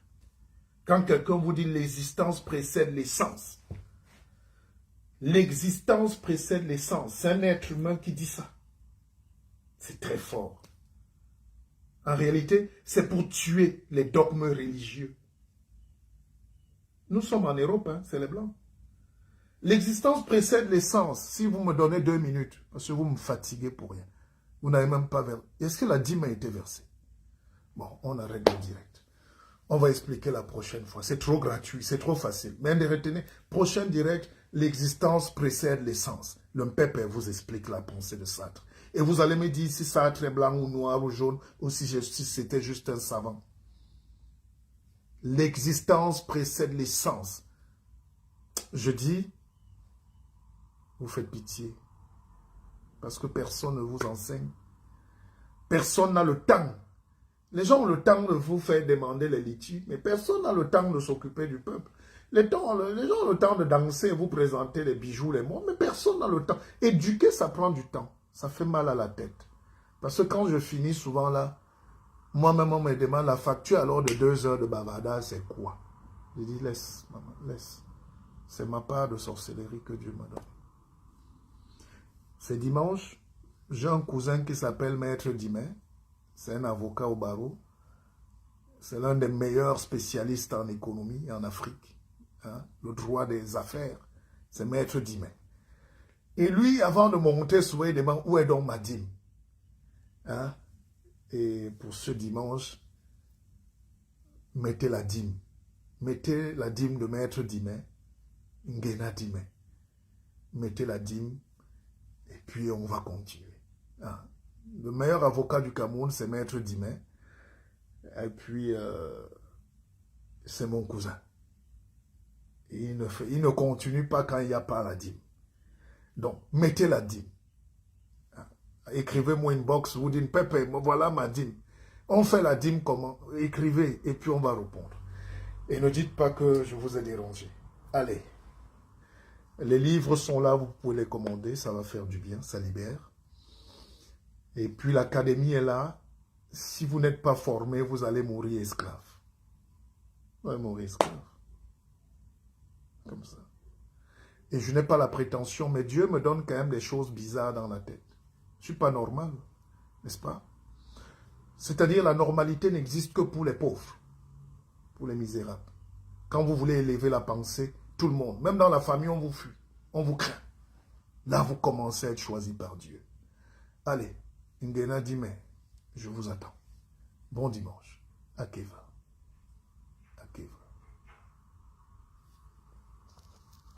Quand quelqu'un vous dit l'existence précède l'essence. L'existence précède l'essence. C'est un être humain qui dit ça. C'est très fort. En réalité, c'est pour tuer les dogmes religieux. Nous sommes en Europe, hein, c'est les Blancs. L'existence précède l'essence. Si vous me donnez 2 minutes, parce que vous me fatiguez pour rien, vous n'avez même pas versé. Est-ce que la dîme a été versée? Bon, on arrête le direct. On va expliquer la prochaine fois. C'est trop gratuit, c'est trop facile. Mais retenez, prochain direct, l'existence précède l'essence. Le Mpépé vous explique la pensée de Sartre. Et vous allez me dire si Sartre est blanc ou noir ou jaune, ou si c'était juste un savant. L'existence précède l'essence. Je dis, vous faites pitié. Parce que personne ne vous enseigne. Personne n'a le temps. Les gens ont le temps de vous faire demander les litiges, mais personne n'a le temps de s'occuper du peuple. Les gens ont le temps de danser, vous présenter les bijoux, les mots, mais personne n'a le temps. Éduquer, ça prend du temps. Ça fait mal à la tête. Parce que quand je finis souvent là, moi-même, on me demande la facture alors de 2 heures de bavardage, c'est quoi? Je dis, laisse, maman, laisse. C'est ma part de sorcellerie que Dieu me donne. C'est dimanche, j'ai un cousin qui s'appelle Maître Dimé. C'est un avocat au barreau. C'est l'un des meilleurs spécialistes en économie en Afrique. Hein? Le droit des affaires, c'est Maître Dimé. Et lui, avant de monter, souvent, il demande où est donc ma dîme. Hein? Et pour ce dimanche, mettez la dîme. Mettez la dîme de Maître Dimé, Ngena Dimé. Mettez la dîme et puis on va continuer. Hein? Le meilleur avocat du Cameroun, c'est Maître Dimé. Et puis, c'est mon cousin. Il ne continue pas quand il n'y a pas la dîme. Donc, mettez la dîme. Écrivez-moi une box, vous dites, Pépé, voilà ma dîme. On fait la dîme comment? Écrivez et puis on va répondre. Et ne dites pas que je vous ai dérangé. Allez. Les livres sont là, vous pouvez les commander, ça va faire du bien, ça libère. Et puis l'académie est là. Si vous n'êtes pas formé, vous allez mourir esclave. Vous allez mourir esclave. Comme ça. Et je n'ai pas la prétention, mais Dieu me donne quand même des choses bizarres dans la tête. Je ne suis pas normal, n'est-ce pas? C'est-à-dire la normalité n'existe que pour les pauvres, pour les misérables. Quand vous voulez élever la pensée, tout le monde, même dans la famille, on vous fuit, on vous craint. Là, vous commencez à être choisi par Dieu. Allez, Ngena Dimé, je vous attends. Bon dimanche. Akeva. Akeva.